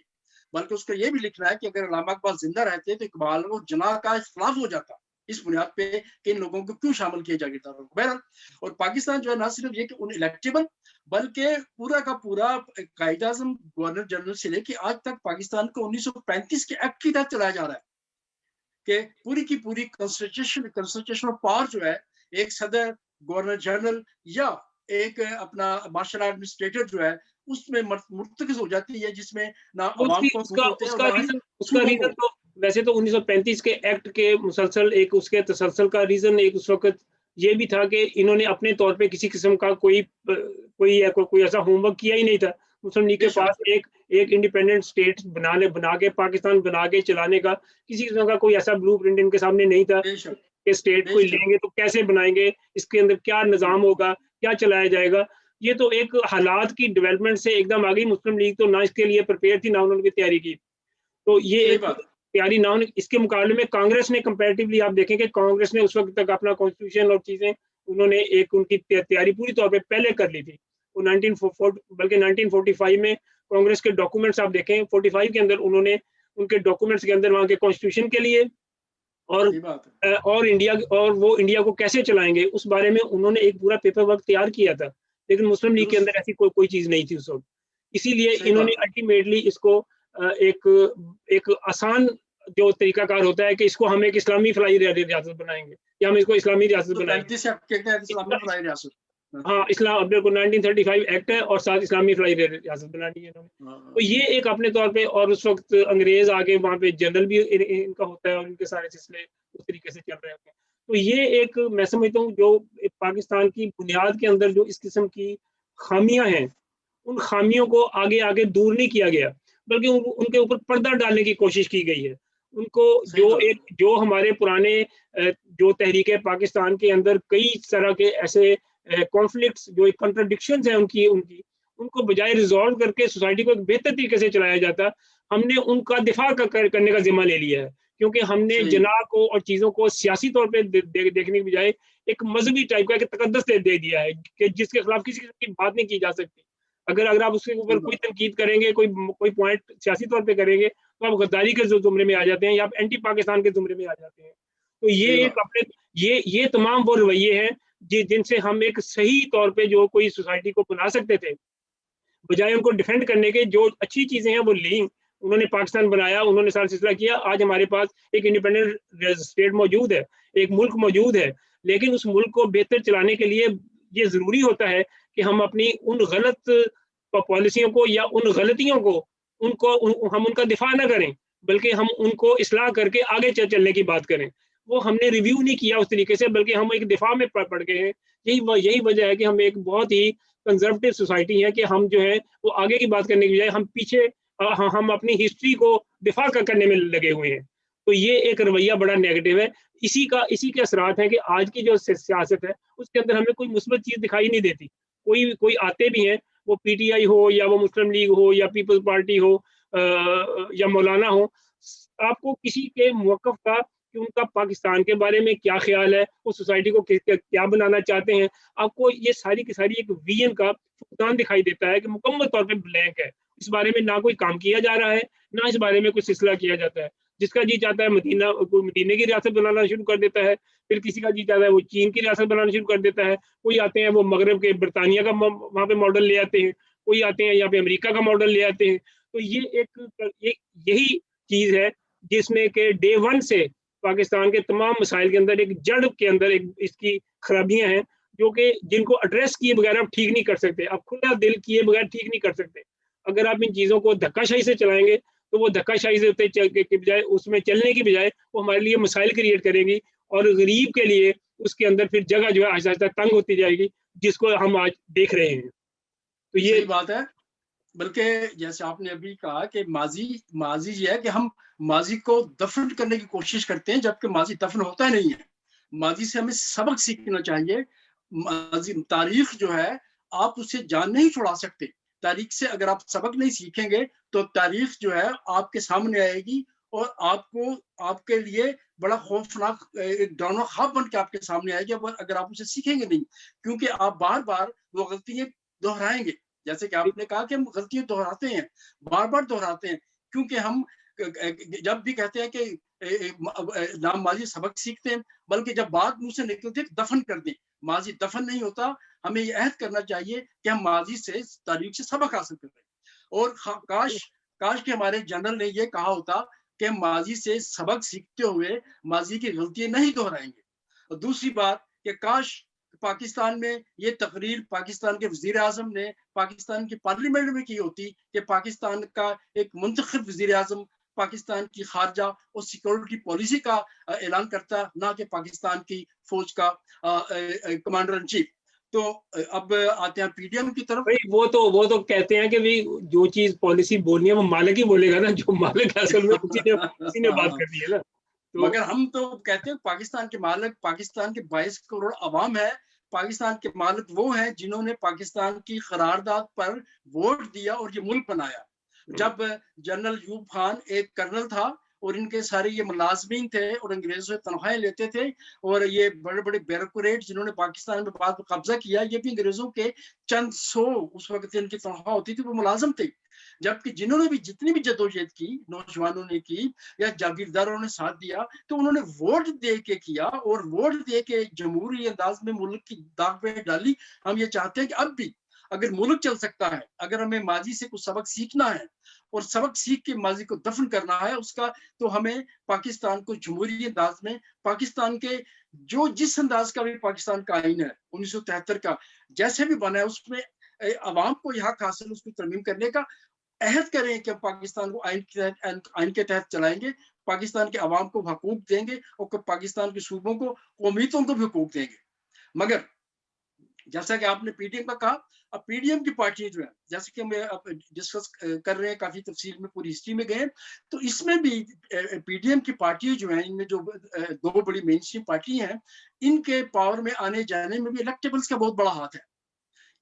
[SPEAKER 2] बल्कि उसका ये भी लिखना है कि अगर अल्लामा इकबाल जिंदा रहते तो इकबाल को जना का खिलाफ हो जाता, इस बुनियाद पे कि इन लोगों को क्यों शामिल किया जागीरदारों को। बहरहाल, और पाकिस्तान जो है ना सिर्फ ये कि उन इलेक्टेबल, बल्कि पूरा का पूरा कायद आज़म गवर्नर जनरल से लेके आज तक पाकिस्तान को 1935 के एक्ट के तहत चलाया जा रहा है कि पूरी की पूरी कंस्टिट्यूशनल पावर जो है, एक सदर, गवर्नर जनरल या एक अपना मार्शल एडमिनिस्ट्रेटर जो है, उसमें मुर्तकिज हो जाती है, जिसमें ना
[SPEAKER 1] तो
[SPEAKER 2] अवाम को हकूक होते हैं और ना ही
[SPEAKER 1] उसका
[SPEAKER 2] सूबों को
[SPEAKER 1] रीज़न तो
[SPEAKER 2] होते हैं।
[SPEAKER 1] वैसे तो 1935 के एक्ट के मुसलसल एक उसके तसलसल का रीज़न एक उस वक़्त ये भी था कि इन्होंने अपने तौर पे किसी किस्म का कोई ऐसा होमवर्क किया ही नहीं था। मुस्लिम लीग के
[SPEAKER 2] बेशक।
[SPEAKER 1] पास एक एक इंडिपेंडेंट स्टेट बना के पाकिस्तान बना के चलाने का किसी किस्म का कोई ऐसा ब्लूप्रिंट इनके सामने नहीं था
[SPEAKER 2] बेशक।
[SPEAKER 1] कि स्टेट कोई
[SPEAKER 2] बेशक।
[SPEAKER 1] लेंगे तो कैसे बनाएँगे, इसके अंदर क्या
[SPEAKER 2] हम्म।
[SPEAKER 1] निज़ाम होगा, क्या चलाया जाएगा। ये तो एक हालात की डेवलपमेंट से एकदम आ गई। मुस्लिम लीग तो ना इसके लिए प्रिपेयर थी, ना उन्होंने तैयारी की। तो ये
[SPEAKER 2] सही
[SPEAKER 1] एक
[SPEAKER 2] बात।
[SPEAKER 1] तैयारी ना होने इसके मुकाबले में कांग्रेस ने कंपैरेटिवली आप देखें कि कांग्रेस ने उस वक़्त तक अपना कॉन्स्टिट्यूशन और चीज़ें उन्होंने एक उनकी तैयारी पूरी तौर पे पहले कर ली थी। वो 1945 में कांग्रेस के डॉक्यूमेंट्स आप देखें 45 के अंदर उन्होंने उनके डॉक्यूमेंट्स के अंदर वहाँ के कॉन्स्टिट्यूशन के लिए और
[SPEAKER 2] सही बात है।
[SPEAKER 1] और वो इंडिया को कैसे चलाएँगे उस बारे में उन्होंने एक पूरा पेपर वर्क तैयार किया था। लेकिन मुस्लिम लीग के
[SPEAKER 2] दुरुस्त।
[SPEAKER 1] अंदर ऐसी कोई चीज़ नहीं थी उस वक़्त। इसीलिए
[SPEAKER 2] सही
[SPEAKER 1] इन्होंने
[SPEAKER 2] बात है।
[SPEAKER 1] अल्टीमेटली इसको एक एक आसान जो तरीकाकार होता है कि इसको हम एक इस्लामी फलाई रियासत बनाएँगे या हम इसको इस्लामी रियासत
[SPEAKER 2] तो
[SPEAKER 1] बनाएँगे।
[SPEAKER 2] 35 एक्ट के तहत इस्लामी
[SPEAKER 1] इसका
[SPEAKER 2] फलाई रियासत। हाँ।
[SPEAKER 1] हाँ, इस्लाम बिल्कुल 1935 एक्ट है और साथ इस्लामी फलाई रियासत बना दी है इन्होंने। तो
[SPEAKER 2] हाँ।
[SPEAKER 1] ये एक अपने तौर पे और उस वक़्त अंग्रेज़ आके वहाँ पे जनरल भी इनका होता है और इनके सारे सिलसिले उस तरीके से चल रहे होते हैं। तो ये एक मैं समझता हूँ जो एक पाकिस्तान की बुनियाद के अंदर जो इस किस्म की ख़ामियाँ हैं, उन ख़ामियों को आगे-आगे दूर नहीं किया गया, बल्कि उनके ऊपर पर्दा डालने की कोशिश की गई है। उनको
[SPEAKER 2] सही बात है।
[SPEAKER 1] जो हमारे पुराने जो तहरीक पाकिस्तान के अंदर कई तरह के ऐसे कॉन्फ्लिक्ट्स जो एक कॉन्ट्रडिक्शंस हैं उनकी उनकी, उनको बजाय रिज़ॉल्व करके सोसाइटी को एक बेहतर तरीके से चलाया जाता, हमने उनका दिफ़ा करने का ज़िम्मा ले लिया है। क्योंकि हमने
[SPEAKER 2] सही।
[SPEAKER 1] जनाह को और चीज़ों को सियासी तौर पे देखने के बजाय एक मज़हबी टाइप का एक तकद्दुस दे दिया है कि जिसके खिलाफ किसी किस्म की बात नहीं की जा सकती। अगर आप उसके
[SPEAKER 2] सही
[SPEAKER 1] ऊपर कोई
[SPEAKER 2] बात।
[SPEAKER 1] तनकीद करेंगे, कोई पॉइंट सियासी तौर पे करेंगे, तो आप गद्दारी के ज़ुमरे में आ जाते हैं या आप एंटी पाकिस्तान के ज़ुमरे में आ जाते हैं। तो ये
[SPEAKER 2] सही
[SPEAKER 1] एक
[SPEAKER 2] बात।
[SPEAKER 1] अपने ये तमाम वो रवैये हैं जिनसे हम एक सही तौर पे जो कोई सोसाइटी को बना सकते थे, बजाय उनको डिफेंड करने के जो अच्छी चीज़ें हैं वो लीं, उन्होंने पाकिस्तान बनाया, उन्होंने सारा सिलसिला किया, आज हमारे पास एक इंडिपेंडेंट स्टेट मौजूद है, एक मुल्क मौजूद है। लेकिन उस मुल्क को बेहतर चलाने के लिए ये ज़रूरी होता है कि हम अपनी उन गलत पॉलिसियों को या उन गलतियों को हम उनका दिफ़ा ना करें, बल्कि हम उनको इस्लाह करके आगे चलने की बात करें। वो हमने रिव्यू नहीं किया उस तरीके से बल्कि हम एक दिफ़ा में पड़ गए हैं। यही वजह है कि हम एक बहुत ही कंज़र्वेटिव सोसाइटी है कि हम जो है वो आगे की बात करने की बजाय हम पीछे हम अपनी हिस्ट्री को दिफ़ा करने में लगे हुए हैं। तो ये एक रवैया बड़ा नेगेटिव है। इसी के असरात हैं कि आज की जो सियासत है, उसके अंदर हमें कोई मुस्बत चीज़ दिखाई नहीं देती। कोई आते भी हैं, वो पीटीआई हो या वो मुस्लिम लीग हो या पीपल्स पार्टी हो या मौलाना हो, आपको किसी के मौक़िफ़ का कि उनका पाकिस्तान के बारे में क्या ख़्याल है, वो सोसाइटी को क्या बनाना चाहते हैं, आपको ये सारी की सारी एक विज़न का फुक़दान दिखाई देता है कि मुकम्मल तौर पे ब्लैंक है। इस बारे में ना कोई काम किया जा रहा है, ना इस बारे में कोई सिलसिला किया जाता है। जिसका जी चाहता है कोई मदीने की रियासत बनाना शुरू कर देता है, फिर किसी का जी चाहता है वो चीन की रियासत बनाना शुरू कर देता है, कोई आते हैं वो मगरब के बरतानिया का वहाँ पे मॉडल ले आते हैं, कोई आते हैं यहाँ पे अमेरिका का मॉडल ले आते हैं। तो यही चीज़ है जिसमें कि डे 1 से पाकिस्तान के तमाम मसाइल के अंदर एक जड़ के अंदर एक इसकी खराबियाँ हैं, जो कि जिनको एड्रेस किए बगैर आप ठीक नहीं कर सकते। आप खुला दिल किए बगैर ठीक नहीं कर सकते। अगर आप इन चीज़ों को धक्काशाही से चलाएँगे, तो वो धक्काशाही से होते चल के बजाय उसमें चलने की बजाय वो हमारे लिए मसाइल क्रिएट करेगी और गरीब के लिए उसके अंदर फिर जगह जो है आहिस्ता-आहिस्ता तंग होती जाएगी, जिसको हम आज देख रहे हैं। तो ये
[SPEAKER 2] सही बात है। बल्कि जैसे आपने अभी कहा कि माजी माजी ये है कि हम माजी को दफन करने की कोशिश करते हैं जबकि माजी दफन होता नहीं है। माजी से हमें सबक सीखना चाहिए। माजी तारीख जो है आप उसे जान नहीं छुड़ा सकते। तारीख से अगर आप सबक नहीं सीखेंगे तो तारीख जो है आपके सामने आएगी और आपको आपके लिए बड़ा खौफनाक डरावना ख्वाब बन के आपके सामने आएगी अगर आप उसे सीखेंगे नहीं, क्योंकि आप बार बार वो गलतियां दोहराएंगे। जैसे कि आपने कहा कि हम गलतियां दोहराते हैं, बार-बार दोहराते हैं, क्योंकि हम जब भी कहते हैं कि ना माजी सबक सीखते हैं, बल्कि जब बात मुँह से निकलती है दफन कर दें। माजी दफन नहीं होता, हमें ये अहद करना चाहिए कि हम माजी से तारीख से सबक हासिल कर रहे हैं। और काश काश कि हमारे जनरल ने ये कहा होता कि माजी से सबक सीखते हुए माजी की गलतियां नहीं दोहराएंगे। और दूसरी बात कि काश पाकिस्तान में ये तकरीर पाकिस्तान के वज़ीर आज़म ने पाकिस्तान की पार्लियामेंट में की होती कि पाकिस्तान का एक मुंतखब वज़ीर आज़म पाकिस्तान की खारजा और सिक्योरिटी पॉलिसी का ऐलान करता है, ना कि पाकिस्तान की फौज का कमांडर इन चीफ। तो अब आते हैं पीडीएम की तरफ।
[SPEAKER 1] भाई वो तो कहते हैं कि भाई जो चीज पॉलिसी बोलनी है वो मालिक ही बोलेगा ना, जो मालिक है असल में उसी ने बात करनी है ना। तो
[SPEAKER 2] मगर हम तो कहते हैं पाकिस्तान के मालिक पाकिस्तान के 22 करोड़ अवाम है। पाकिस्तान के मालिक वो हैं जिन्होंने पाकिस्तान की करारदाद पर वोट दिया और ये मुल्क बनाया। जब जनरल यूब खान एक कर्नल था और इनके सारे ये मुलाजमीन थे और अंग्रेजों से तनख्वाहें लेते थे, और ये बड़े बड़े ब्यूरोक्रेट जिन्होंने पाकिस्तान में बाद में कब्जा किया, ये भी अंग्रेजों के चंद सौ उस वक्त इनकी तनख्वाह होती थी, वो मुलाजम थे। जबकि जिन्होंने भी जितनी भी जदोजहद की, नौजवानों ने की या जागीरदारों ने साथ दिया, तो उन्होंने वोट दे के किया और वोट दे के जमहूरी अंदाज में मुल्क की दाग पे डाली। हम ये चाहते हैं कि अब भी अगर मुल्क चल सकता है, अगर हमें माजी से कुछ सबक सीखना है और सबक सीख के माजी को दफन करना है उसका, तो हमें पाकिस्तान को जमहूरी अंदाज में, पाकिस्तान के जो जिस अंदाज का भी पाकिस्तान का आइन है 1973 का जैसे भी बना है, उसमें अवाम को यहाँ हासिल उसको तरमीम करने का अहद करें कि हम पाकिस्तान को आइन के तहत चलाएंगे, पाकिस्तान के अवाम को हकूक देंगे और पाकिस्तान के सूबों को, कौमियतों को भी हकूक देंगे। मगर जैसा कि आपने पीडीएम का कहा, अब पीडीएम की पार्टी जो है, जैसे कि हम डिस्कस कर रहे हैं, काफी तफसील में पूरी हिस्ट्री में गए, तो इसमें भी पीडीएम की पार्टी जो है, इनमें जो दो बड़ी मेन स्ट्रीम पार्टी हैं, इनके पावर में आने जाने में भी इलेक्टेबल्स का बहुत बड़ा हाथ है।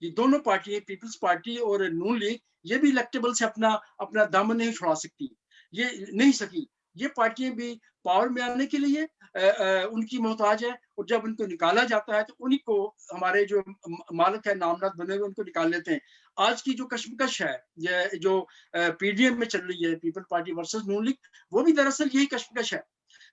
[SPEAKER 2] ये दोनों पार्टी, पीपल्स पार्टी और नून लीग, ये भी इलेक्टेबल से अपना अपना दामन नहीं छुड़ा सकती, ये नहीं सकी। ये पार्टियां भी पावर में आने के लिए उनकी मोहताज है, और जब उनको निकाला जाता है तो उन्हीं को हमारे जो मालिक है नामनाद बने हुए उनको निकाल लेते हैं। आज की जो कश्मकश है, ये जो पीडीएम में चल रही है, पीपल पार्टी वर्सेस नून लीग, वो भी दरअसल यही कश्मकश है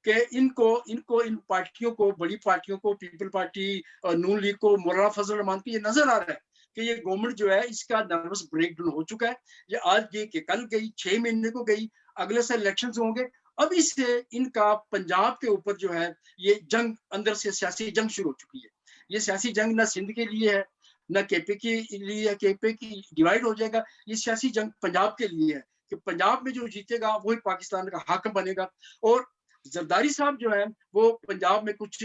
[SPEAKER 2] कि इनको इनको इन पार्टियों को, बड़ी पार्टियों को, पीपल पार्टी और नून लीग को, मौलाना फजल रहमान को ये नजर आ रहा है कि ये गवर्नमेंट जो है इसका नर्वस ब्रेकडाउन हो चुका है। ये आज गई कि कल गई, 6 महीने को गई, अगले साल इलेक्शन होंगे। अब इससे इनका पंजाब के ऊपर जो है ये जंग, अंदर से सियासी जंग शुरू हो चुकी है। ये सियासी जंग ना सिंध के लिए है, ना केपी के लिए, केपी की डिवाइड हो जाएगा। ये सियासी जंग पंजाब के लिए है कि पंजाब में जो जीतेगा वही पाकिस्तान का हाकिम बनेगा। और जरदारी साहब जो है वो पंजाब में कुछ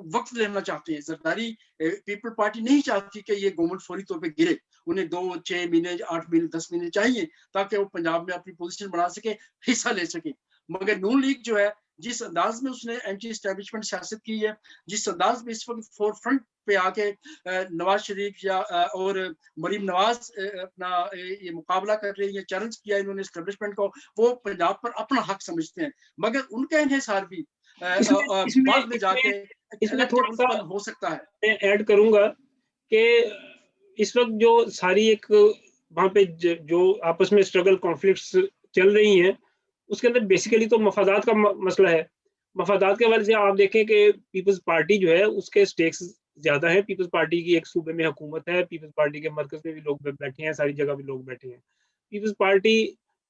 [SPEAKER 2] वक्त लेना चाहते हैं। जरदारी पीपल पार्टी नहीं चाहती कि ये गवर्नमेंट फौरी तौर पे गिरे, उन्हें 2, 6 महीने, 8 महीने, 10 महीने चाहिए ताकि वो पंजाब में अपनी पोजीशन बना सके, हिस्सा ले सके। मगर नून लीग जो है, जिस अंदाज में उसने एंटी एस्टेब्लिशमेंट सियासत की है, जिस अंदाज में इस वक्त फोर फ्रंट पे आके नवाज शरीफ या और मरीम नवाज अपना ये मुकाबला कर रही है, चैलेंज किया इन्होंने एस्टेब्लिशमेंट को, वो पंजाब पर अपना हक समझते हैं। मगर उनका इन्हिसार भी बाद में जाके
[SPEAKER 1] इसमें थोड़ा सा
[SPEAKER 2] हो सकता है।
[SPEAKER 1] मैं ऐड करूंगा कि इस वक्त जो सारी एक वहाँ पे जो आपस में स्ट्रगल कॉन्फ्लिक्ट्स चल रही हैं, उसके अंदर बेसिकली तो मफादात का मसला है। मफादात के हवाले से आप देखें कि पीपल्स पार्टी जो है उसके स्टेक्स ज़्यादा है। पीपल्स पार्टी की एक सूबे में हुकूमत है, पीपल्स पार्टी के मरकज़ में भी लोग बैठे हैं, सारी जगह भी लोग बैठे हैं। पीपल्स पार्टी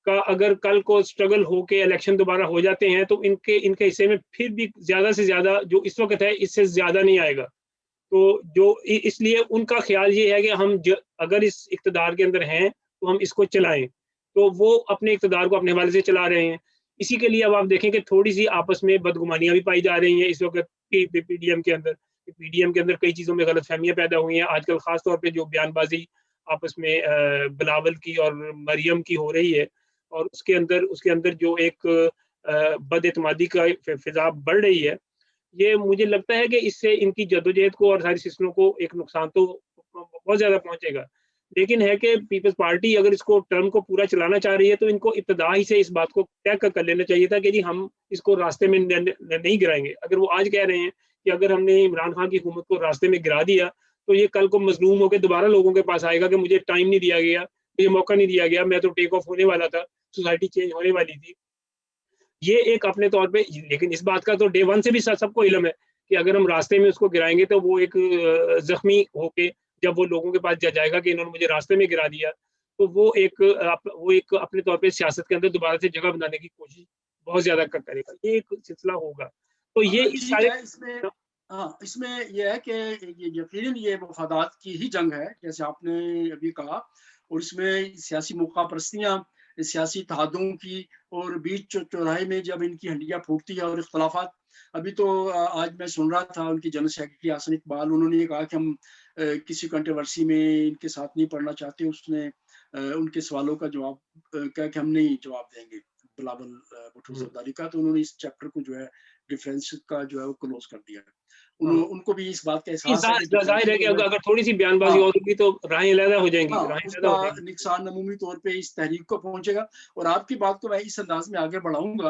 [SPEAKER 1] का अगर कल को स्ट्रगल हो के इलेक्शन दोबारा हो जाते हैं तो इनके इनके हिस्से में फिर भी ज़्यादा से ज़्यादा जो इस वक़्त है इससे ज़्यादा नहीं आएगा। तो जो इसलिए उनका ख्याल ये है कि हम अगर इस इक़्तिदार के अंदर हैं तो हम इसको चलाएं, तो वो अपने इक़्तिदार को अपने हवाले से चला रहे हैं। इसी के लिए अब आप देखें कि थोड़ी-सी आपस में बदगुमानियाँ भी पाई जा रही हैं इस वक़्त पीडीएम के अंदर। पीडीएम के अंदर कई चीज़ों में गलतफ़हमियाँ पैदा हुई हैं। आजकल ख़ास तौर पे जो बयानबाज़ी आपस में बिलावल की और मरियम की हो रही है, और उसके अंदर जो एक बदएतमादी का फ़िज़ा बढ़ रही है, ये मुझे लगता है कि इससे इनकी जद्दोजहद को और सारी सिस्टमों को एक नुकसान तो बहुत ज़्यादा पहुँचेगा। लेकिन है कि पीपल्स पार्टी अगर इसको टर्म को पूरा चलाना चाह रही है तो इनको इब्तिदा ही से इस बात को तय कर लेना चाहिए था कि जी हम इसको रास्ते में नहीं गिराएँगे। अगर वो आज कह रहे हैं कि अगर हमने इमरान खान की हुकूमत को रास्ते में गिरा दिया, तो ये कल को मज़लूम होके दोबारा लोगों के पास आएगा कि मुझे टाइम नहीं दिया गया, मुझे मौका नहीं दिया गया, मैं तो टेक ऑफ होने वाला था, सोसाइटी चेंज होने वाली थी। ये एक अपने तौर पे, लेकिन इस बात का तो डे वन से भी सबको इल्म है कि अगर हम रास्ते में उसको गिराएंगे तो वो एक जख्मी होके जब वो लोगों के पास जाएगा कि इन्होंने मुझे रास्ते में गिरा दिया, तो वो एक अपने तौर पे सियासत के अंदर दोबारा से जगह बनाने की कोशिश बहुत ज्यादा करेगा। ये एक सिलसिला होगा। तो ये इस
[SPEAKER 2] ठीक
[SPEAKER 1] सारे
[SPEAKER 2] है। इसमें इसमें यह है कि ये यकीनन ये मफादात की ही जंग है, जैसे आपने अभी कहा, और इसमें सियासी मौका परस्तियाँ सियासी तहादों की, और बीच चौराहे में जब इनकी हंडियाँ फूटती है और इख्तलाफात। अभी तो आज मैं सुन रहा था उनकी जनरल सेक्रेटरी आसन इकबाल, उन्होंने ये कहा कि हम किसी कंट्रोवर्सी में इनके साथ नहीं पढ़ना चाहते। उसने उनके सवालों का जवाब कहा कि हम नहीं जवाब देंगे बिलावल भुट्टो जरदारी का। तो उन्होंने इस चैप्टर को जो है डिफेंस का जो है वो क्लोज कर दिया। उनको भी इस बात का एहसास है कि
[SPEAKER 1] जाहिर है कि अगर थोड़ी सी बयानबाजी और होगी तो राहें अलग हो जाएंगी, राहें अलग हो जाएंगी।
[SPEAKER 2] नुकसान अमूमी तौर पे इस तहरीक को पहुंचेगा। और आपकी बात को मैं इस अंदाज में आगे बढ़ाऊंगा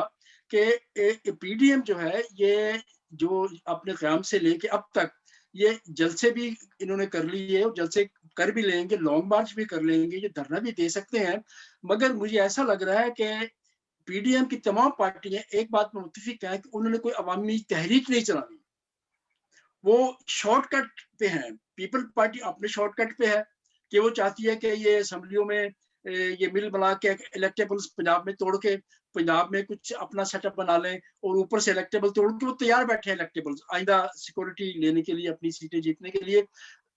[SPEAKER 2] कि पीडीएम जो है ये जो अपने क़याम से लेके अब तक ये जलसे भी इन्होंने कर लिए और जलसे कर भी लेंगे, लॉन्ग मार्च भी कर लेंगे, ये धरना भी दे सकते हैं। मगर मुझे ऐसा लग रहा है कि पीडीएम की तमाम पार्टियां एक बात में मुत्तफिक है कि उन्होंने कोई अवामी तहरीक नहीं चलाई, वो शॉर्टकट पे है। पीपल पार्टी अपने शॉर्टकट पे है कि वो चाहती है कि ये असेंबलियों में ये मिल बना के इलेक्टेबल्स पंजाब में तोड़ के पंजाब में कुछ अपना सेटअप बना लें और ऊपर से इलेक्टेबल तोड़ के वो तैयार बैठे हैं इलेक्टेबल्स आइंदा सिक्योरिटी लेने के लिए, अपनी सीटें जीतने के लिए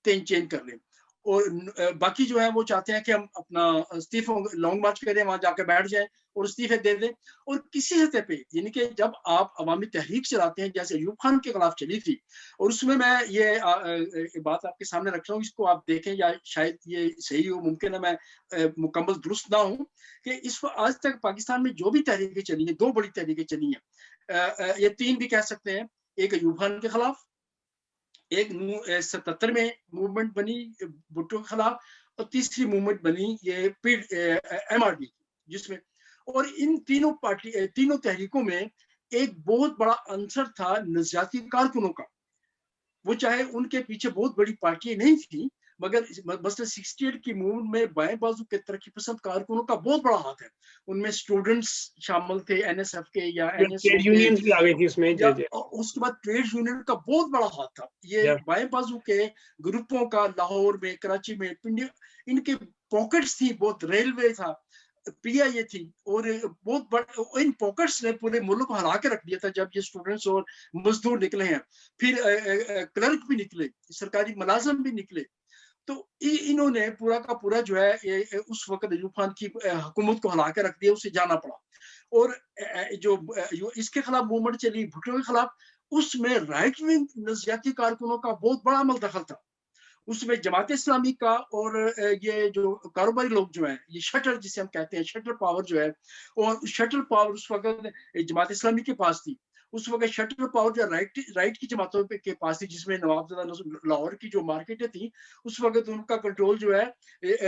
[SPEAKER 2] चेंज कर लें। और बाकी जो है वो चाहते हैं कि हम अपना इस्तीफा लॉन्ग मार्च करें, वहां जाकर बैठ जाएं और इस्तीफे दे दें। और किसी सतह पे यानी कि जब आप अवामी तहरीक चलाते हैं जैसे अयूब खान के खिलाफ चली थी, और उसमें मैं ये बात आपके सामने रख रहा हूँ, इसको आप देखें या शायद ये सही हो, मुमकिन है मैं मुकम्मल दुरुस्त ना हूँ, कि इस आज तक पाकिस्तान में जो भी तहरीकें चली हैं, दो बड़ी तहरीकें चली हैं, ये तीन भी कह सकते हैं। एक अयूब खान के खिलाफ, एक 77 में मूवमेंट बनी भुट्टो के खिलाफ, और तीसरी मूवमेंट बनी ये MRD जिसमें, और इन तीनों तहरीकों में एक बहुत बड़ा अंसर था नजरियाती कारकुनों का। वो चाहे उनके पीछे बहुत बड़ी पार्टियां नहीं थी, मगर मसलन 68 की मूवमेंट में बाएं बाजू के तरक्की पसंद कारकुनों का बहुत बड़ा हाथ है। उनमें स्टूडेंट्स शामिल थे, NSF के या NSO के,
[SPEAKER 1] यूनियंस भी आ गई थी उसमें,
[SPEAKER 2] या उसके बाद ट्रेड यूनियन का बहुत बड़ा हाथ था। ये बाएं बाजू के ग्रुपों का लाहौर में, कराची में, इनके पॉकेट्स थी बहुत, रेलवे था, PIA थी, और बहुत बड़ा इन पॉकेट्स ने पूरे मुल्क को हिला के रख दिया था जब ये स्टूडेंट्स और मजदूर निकले हैं। फिर क्लर्क भी निकले, सरकारी मुलाजिम भी निकले। तो इन्होंने पूरा का पूरा जो है उस वक्त अयूब खान की हुकूमत को हिला के रख दिया, उसे जाना पड़ा। और जो इसके खिलाफ मूवमेंट चली भुट्टो के खिलाफ, उसमें राइट विंग नजरियाती कारकुनों का बहुत बड़ा अमल दखल था। उसमें जमात इस्लामी का और ये जो कारोबारी लोग जो हैं, ये शटर जिसे हम कहते हैं, शटर पावर जो है, और शटर पावर उस वक्त जमात इस्लामी के पास थी। उस वक्त शटर पावर जो राइट की जमातों के पास थी, जिसमें नवाबजादा लाहौर की जो मार्केटें थी, उस वक्त उनका कंट्रोल जो है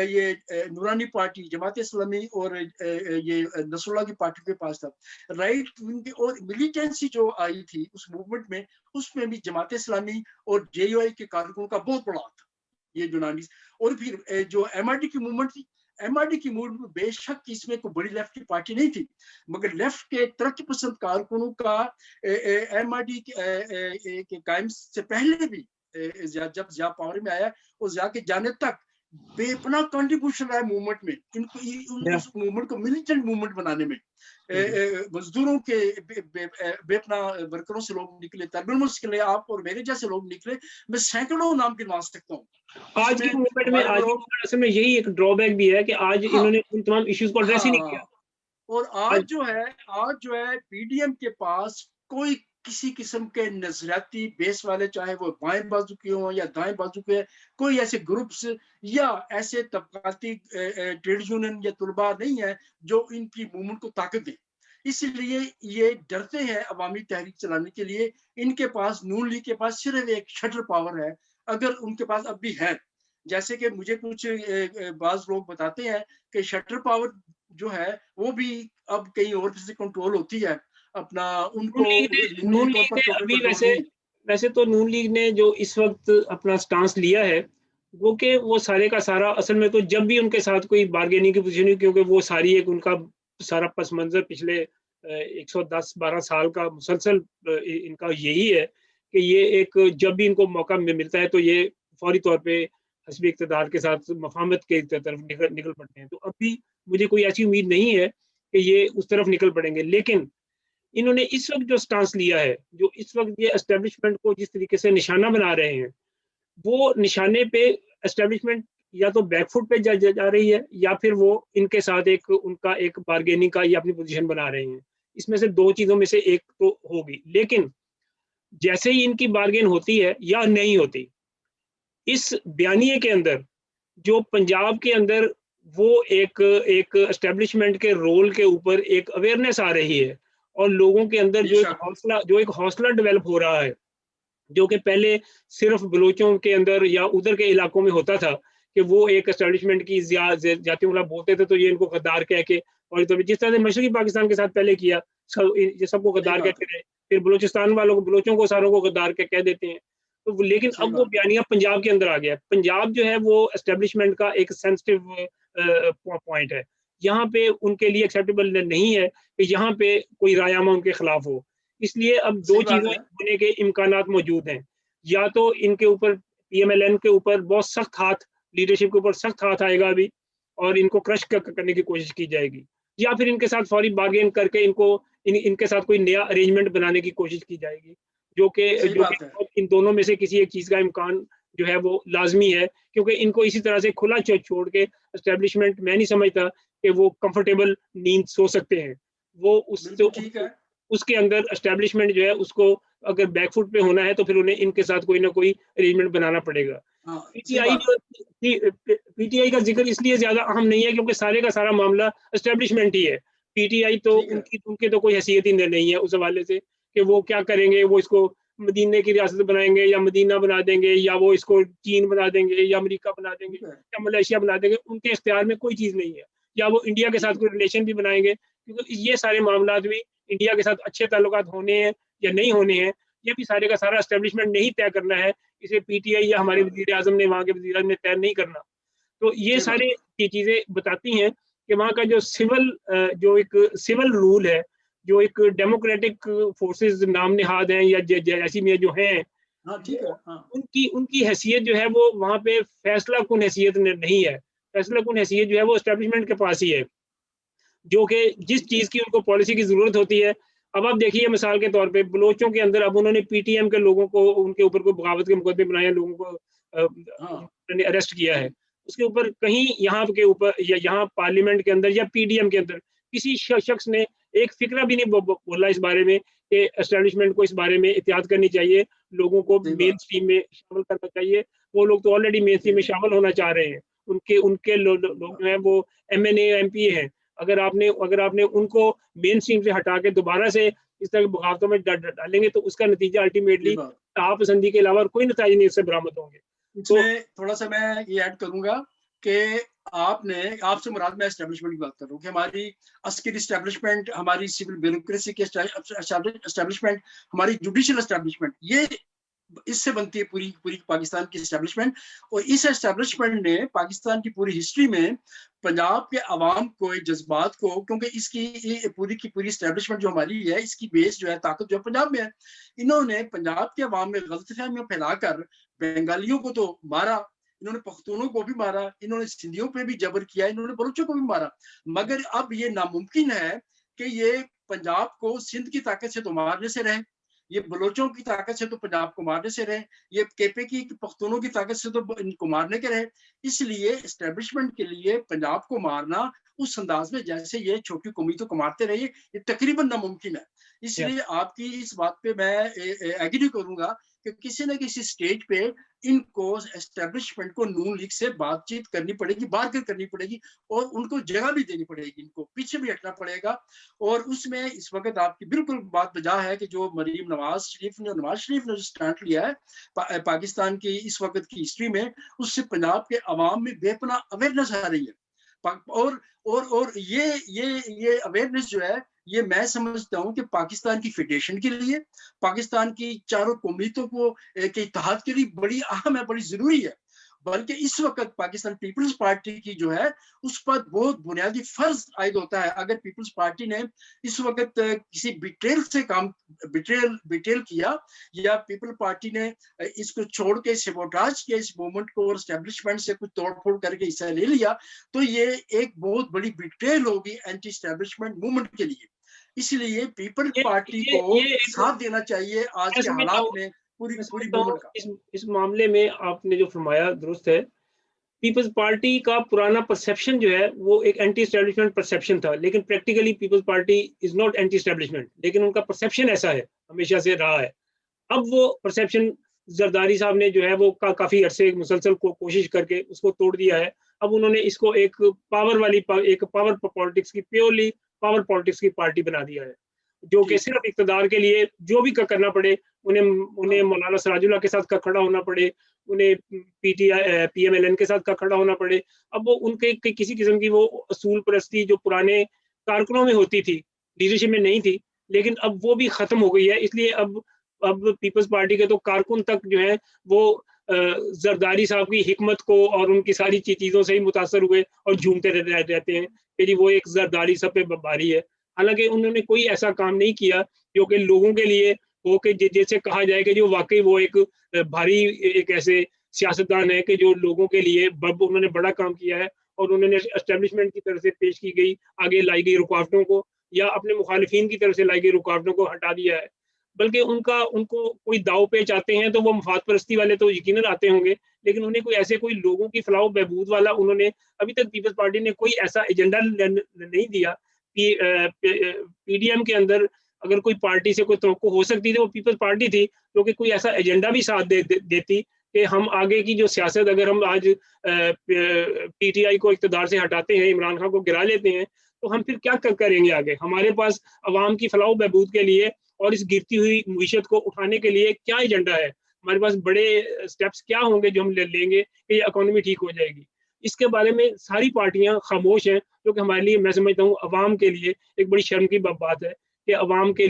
[SPEAKER 2] ये नूरानी पार्टी, जमात इस्लामी और ये नसरुल्लाह की पार्टी के पास था। राइट विंग की और मिलिटेंसी जो आई थी उस मूवमेंट में, उसमें भी जमात इस्लामी और JUI के कारकुनों का बहुत बड़ा हाथ था, ये जुनानी। और फिर जो MRD की मूवमेंट थी, MRD की मूवमेंट में बेशक इसमें कोई बड़ी लेफ्ट की पार्टी नहीं थी, मगर लेफ्ट के तरक्की पसंद कारकुनों का MRD के कायम से पहले भी जब जिया पावर में आया और जिया के जाने तक बेपना कंट्रीब्यूशन रहा है मूवमेंट में, इनको उस मूवमेंट को मिलिटेंट मूवमेंट बनाने में। मजदूरों के बेपना वर्करों से लोग निकले, तरबिल मुश्किल, आप और मेरे जैसे लोग निकले, मैं सैकड़ों नाम गिनवा सकता हूँ।
[SPEAKER 1] आज की मूवमेंट में असल में यही एक ड्रॉबैक भी है कि आज इन्होंने उन तमाम इश्यूज को एड्रेस ही नहीं किया।
[SPEAKER 2] और आज जो है पीडीएम के पास कोई किसी किस्म के नजरियाती बेस वाले, चाहे वो बाएं बाजू के हों या दाएं बाजू के, कोई ऐसे ग्रुप्स या ऐसे तबकाती ट्रेड यूनियन या तुलबा नहीं है जो इनकी मूवमेंट को ताकत दे। इसलिए ये डरते हैं अवामी तहरीक चलाने के लिए। इनके पास, नून लीग के पास सिर्फ एक शटर पावर है, अगर उनके पास अब भी है। जैसे कि मुझे कुछ बाज लोग बताते हैं कि शटर पावर जो है वो भी अब कहीं और से कंट्रोल होती है, अपना उनको
[SPEAKER 1] नून लीग ने अभी वैसे तो नून लीग ने जो इस वक्त अपना स्टांस लिया है वो कि वो सारे का सारा, असल में तो जब भी उनके साथ कोई बार्गेनिंग की पोजीशन हुई, क्योंकि वो सारी एक उनका सारा पस मंजर पिछले 110-12 साल का मुसलसल इनका यही है कि ये एक जब भी इनको मौका मिलता है तो ये फौरी तौर पे हस्बी इक़्तिदार के साथ मफाहमत के तरफ निकल पड़ते हैं। तो अभी मुझे कोई ऐसी उम्मीद नहीं है कि ये उस तरफ निकल पड़ेंगे, लेकिन इन्होंने इस वक्त जो स्टांस लिया है, जो इस वक्त ये एस्टेब्लिशमेंट को जिस तरीके से निशाना बना रहे हैं, वो निशाने पे एस्टेब्लिशमेंट या तो बैकफुट पे जा रही है, या फिर वो इनके साथ एक उनका एक बार्गेनिंग का या अपनी पोजीशन बना रहे हैं। इसमें से 2 चीज़ों में से एक तो होगी। लेकिन जैसे ही इनकी बार्गेन होती है या नहीं होती, इस बयानिए के अंदर जो पंजाब के अंदर वो एक एक एस्टेब्लिशमेंट के रोल के ऊपर एक अवेयरनेस आ रही है, और लोगों के अंदर
[SPEAKER 2] बेशक।
[SPEAKER 1] जो एक हौसला डेवलप हो रहा है, जो कि पहले सिर्फ बलोचों के अंदर या उधर के इलाकों में होता था, कि वो एक एस्टेब्लिशमेंट की जातियों के खिलाफ बोलते थे, तो ये इनको गद्दार कह के, और तो जिस तरह से मशरकी पाकिस्तान के साथ पहले किया, ये सबको
[SPEAKER 2] सही
[SPEAKER 1] गद्दार
[SPEAKER 2] बात
[SPEAKER 1] कहते
[SPEAKER 2] है।
[SPEAKER 1] रहे, फिर बलूचिस्तान वालों को, बलोचों को सारों को गद्दार कह देते हैं। तो लेकिन
[SPEAKER 2] सही
[SPEAKER 1] अब वो
[SPEAKER 2] बात है।
[SPEAKER 1] बयानिया पंजाब के अंदर आ गया है। पंजाब जो है वो एस्टेब्लिशमेंट का एक सेंसिटिव पॉइंट है। यहाँ पे उनके लिए एक्सेप्टेबल नहीं है कि यहाँ पे कोई रायनामा उनके खिलाफ हो। इसलिए अब 2
[SPEAKER 2] सही बात
[SPEAKER 1] चीज़ें
[SPEAKER 2] है।
[SPEAKER 1] होने के इम्कानात मौजूद हैं। या तो इनके ऊपर पीएमएलएन के ऊपर बहुत सख्त हाथ, लीडरशिप के ऊपर सख्त हाथ आएगा अभी, और इनको क्रश करने की कोशिश की जाएगी, या फिर इनके साथ फौरी बार्गेन करके इनके साथ कोई नया अरेंजमेंट बनाने की कोशिश की जाएगी,
[SPEAKER 2] सही
[SPEAKER 1] जो कि
[SPEAKER 2] बात है।
[SPEAKER 1] इन दोनों में से किसी एक चीज़ का इम्कान जो है वो लाज़मी है, क्योंकि इनको इसी तरह से खुला छोड़ के एस्टेब्लिशमेंट, मैं नहीं समझता कि वो कंफर्टेबल नींद सो सकते हैं। वो उससे
[SPEAKER 2] बिल्कुल ठीक है।
[SPEAKER 1] उसके अंदर एस्टेब्लिशमेंट जो है उसको अगर बैकफुट पे होना है, तो फिर उन्हें इनके साथ कोई ना कोई अरेंजमेंट बनाना पड़ेगा।
[SPEAKER 2] हाँ, सही
[SPEAKER 1] पीटीआई
[SPEAKER 2] बात है।
[SPEAKER 1] जो पीटीआई का जिक्र इसलिए ज्यादा अहम नहीं है, क्योंकि सारे का सारा मामला एस्टेब्लिशमेंट ही है। पीटीआई तो
[SPEAKER 2] ठीक है।
[SPEAKER 1] उनके तो कोई हैसियत ही नहीं है उस हवाले से, कि वो क्या करेंगे, वो इसको मदीने की रियासत बनाएंगे या मदीना बना देंगे, या वो इसको चीन बना देंगे या अमेरिका बना देंगे
[SPEAKER 2] ठीक है।
[SPEAKER 1] या मलेशिया बना देंगे, उनके इख्तियार में कोई चीज नहीं है। या वो इंडिया के साथ
[SPEAKER 2] बिल्कुल।
[SPEAKER 1] कोई रिलेशन भी बनाएंगे, क्योंकि ये सारे मामला भी इंडिया के साथ अच्छे ताल्लुकात होने हैं या नहीं होने हैं, ये भी सारे का सारा एस्टेब्लिशमेंट नहीं तय करना है। इसे पीटीआई या
[SPEAKER 2] सही
[SPEAKER 1] हमारे
[SPEAKER 2] बात है।
[SPEAKER 1] वजीर आजम ने, वहाँ के वजीर आजम ने तय नहीं करना। तो ये
[SPEAKER 2] सही बात
[SPEAKER 1] सारी
[SPEAKER 2] है।
[SPEAKER 1] ये चीजें बताती हैं कि वहाँ का जो जो एक सिविल रूल है, जो एक डेमोक्रेटिक फोर्सेस नाम निहाद हैं या ऐसी में जो हैं,
[SPEAKER 2] हाँ, ठीक है।
[SPEAKER 1] वो
[SPEAKER 2] हाँ।
[SPEAKER 1] उनकी उनकी हैसियत जो है वो वहाँ पे फैसला कुन हैसियत नहीं है। फैसला कुन हैसियत जो है वो एस्टेब्लिशमेंट के पास ही है, जो कि जिस
[SPEAKER 2] ठीक है।
[SPEAKER 1] चीज़ की उनको पॉलिसी की ज़रूरत होती है। अब आप देखिए मिसाल के तौर पे बलोचों के अंदर अब उन्होंने पीटीएम के लोगों को, उनके ऊपर कोई बगावत के मुकदमे बनाए हैं, लोगों को
[SPEAKER 2] हाँ।
[SPEAKER 1] उन्होंने अरेस्ट किया है। उसके ऊपर कहीं यहाँ के ऊपर या यहाँ पार्लियामेंट के अंदर या पीडीएम के अंदर किसी शख्स ने एक फ़िक्रा भी नहीं बोला इस बारे में कि एस्टेब्लिशमेंट को इस बारे में एहतियात करनी चाहिए, लोगों को
[SPEAKER 2] सही
[SPEAKER 1] मेन
[SPEAKER 2] बात।
[SPEAKER 1] स्ट्रीम में शामिल करना चाहिए। वो लोग तो ऑलरेडी मेन स्ट्रीम
[SPEAKER 2] सही
[SPEAKER 1] में
[SPEAKER 2] बात।
[SPEAKER 1] शामिल होना चाह रहे हैं। उनके उनके
[SPEAKER 2] सही
[SPEAKER 1] लोग
[SPEAKER 2] बात।
[SPEAKER 1] जो हैं वो एमएनए, एमपी हैं। अगर आपने उनको मेन स्ट्रीम से हटा के दोबारा से इस तरह की बगावतों में डालेंगे, तो उसका नतीजा
[SPEAKER 2] सही
[SPEAKER 1] अल्टीमेटली
[SPEAKER 2] बात।
[SPEAKER 1] पसंदी के अलावा और कोई नतीजे नहीं इससे बरामद होंगे। तो
[SPEAKER 2] इसमें थोड़ा-सा मैं ये ऐड करूँगा कि आपने आपसे मुराद मैं एस्टेब्लिशमेंट की बात कर रहा हूँ कि हमारी अस्करी एस्टेब्लिशमेंट, हमारी सिविल ब्यूरोक्रेसी की एस्टेब्लिशमेंट, हमारी जुडिशियल एस्टेब्लिशमेंट, ये इससे बनती है पूरी पूरी पाकिस्तान की एस्टेब्लिशमेंट। और इस एस्टेब्लिशमेंट ने पाकिस्तान की पूरी हिस्ट्री में पंजाब के अवाम को, जज्बात को, क्योंकि इसकी ये पूरी की पूरी एस्टेब्लिशमेंट जो हमारी है, इसकी बेस जो है, ताकत जो है पंजाब में है। इन्होंने पंजाब के अवाम में गलतफहमियां फैलाकर बंगालियों को तो मारा, इन्होंने पख्तूनों को भी मारा, इन्होंने सिंधियों पे भी जबर किया, इन्होंने बलोचों को भी मारा। मगर अब ये नामुमकिन है कि ये पंजाब को सिंध की ताकत से तो मारने से रहे, ये बलोचों की ताकत से तो पंजाब को मारने से रहे, ये केपे की पख्तूनों की ताकत से तो इनको मारने के रहे। इसलिए एस्टेब्लिशमेंट के लिए पंजाब को मारना उस अंदाज में जैसे ये छोटी कौमियतों को मारते रहे, ये तकरीबन नामुमकिन है।
[SPEAKER 1] या
[SPEAKER 2] इसलिए आपकी इस बात पे मैं एग्री करूंगा कि किसी न किसी स्टेज पे इनको एस्टेब्लिशमेंट को नून लीग से बातचीत करनी पड़ेगी, बार्गेन करनी पड़ेगी, और उनको जगह भी देनी पड़ेगी, इनको पीछे भी हटना पड़ेगा। और उसमें इस वक्त आपकी बिल्कुल बात बजा है कि जो मरीम नवाज शरीफ ने, नवाज शरीफ ने जो स्टैंड लिया है पाकिस्तान की इस वक्त की हिस्ट्री में, उससे पंजाब के अवाम में बेपनाह अवेयरनेस आ रही है। और ये अवेयरनेस जो है, ये मैं समझता हूँ कि पाकिस्तान की फेडरेशन के लिए, पाकिस्तान की चारों कौमियतों को के इत्तेहाद के लिए बड़ी अहम है, बड़ी जरूरी है। बल्कि इस वक्त पाकिस्तान पीपल्स पार्टी की जो है, उस पर बहुत बुनियादी फर्ज आयद होता है। अगर पीपल्स पार्टी ने इस वक्त किसी बिट्रेल किया, या पीपल पार्टी ने इसको छोड़ के सेबोटाज किया इस मूवमेंट को, और एस्टेब्लिशमेंट से कुछ तोड़फोड़ करके हिस्सा ले लिया, तो ये एक बहुत बड़ी बिट्रेल होगी एंटी एस्टेब्लिशमेंट मूवमेंट के लिए। इसलिए पीपल पार्टी
[SPEAKER 1] ये
[SPEAKER 2] को
[SPEAKER 1] एक,
[SPEAKER 2] साथ देना चाहिए आज
[SPEAKER 1] मैं
[SPEAKER 2] के
[SPEAKER 1] समझता
[SPEAKER 2] हालात
[SPEAKER 1] हूँ
[SPEAKER 2] में पूरी
[SPEAKER 1] मैं
[SPEAKER 2] पूरी
[SPEAKER 1] समझता हूँ
[SPEAKER 2] मूवमेंट का।
[SPEAKER 1] इस मामले में आपने जो फरमाया दुरुस्त है। पीपल्स पार्टी का पुराना परसेप्शन जो है वो एक एंटी एस्टेब्लिशमेंट परसेप्शन था, लेकिन practically people's party is not anti establishment, लेकिन उनका परसेप्शन ऐसा है, हमेशा से रहा है। अब वो परसेप्शन जरदारी साहब ने जो है वो काफी अरसे मुसलसल कोशिश करके उसको तोड़ दिया है। अब उन्होंने इसको एक एक पावर पॉलिटिक्स की, प्योरली पावर पॉलिटिक्स की पार्टी बना दिया है, जो कि सिर्फ इक़्तिदार के लिए जो भी करना पड़े, उन्हें उन्हें मौलाना सिराजुल्लाह के साथ खड़ा होना पड़े, उन्हें पीएमएलएन के साथ खड़ा होना पड़े। अब वो उनके किसी किस्म की वो असूल परस्ती जो पुराने कारकुनों में होती थी, लीडरशिप में नहीं थी, लेकिन अब वो भी खत्म हो गई है। इसलिए अब पीपल्स पार्टी के तो कारकुन तक जो है वो जरदारी साहब की हिकमत को और उनकी सारी चीजों से ही मुतासर हुए और झूमते रहते हैं कि जी वो एक जरदारी सब पे भारी है। हालांकि उन्होंने कोई ऐसा काम नहीं किया जो कि लोगों के लिए हो के जैसे कहा जाए कि जो वाकई वो एक भारी एक ऐसे सियासतदान है कि जो लोगों के लिए उन्होंने बड़ा काम किया है और उन्होंने एस्टेब्लिशमेंट की तरफ से पेश की गई आगे लाई गई रुकावटों को या अपने मुखालिफिन की तरफ से लाई गई रुकावटों को हटा दिया है। बल्कि उनको कोई दाव पेच आते हैं तो वो मफाद परस्ती वाले तो यकीनन आते होंगे, लेकिन उन्हें कोई लोगों की फलाह बहबूद वाला उन्होंने अभी तक पीपल्स पार्टी ने कोई ऐसा एजेंडा नहीं दिया। पीडीएम के अंदर अगर कोई पार्टी से कोई तवक्को हो सकती थी वो पीपल्स पार्टी थी, क्योंकि कोई ऐसा एजेंडा भी साथ देती कि हम आगे की जो सियासत, अगर हम आज पीटीआई को इक़्तिदार से हटाते हैं, इमरान खान को गिरा लेते हैं, तो हम फिर क्या करेंगे आगे? हमारे पास अवाम की फलाह बहबूद के लिए और इस गिरती हुई मईशत को उठाने के लिए क्या एजेंडा है? हमारे पास बड़े स्टेप्स क्या होंगे जो हम लेंगे कि ये इकोनॉमी ठीक हो जाएगी? इसके बारे में सारी पार्टियां खामोश हैं, जो कि हमारे लिए, मैं समझता हूँ, अवाम के लिए एक बड़ी शर्म की बात है कि अवाम के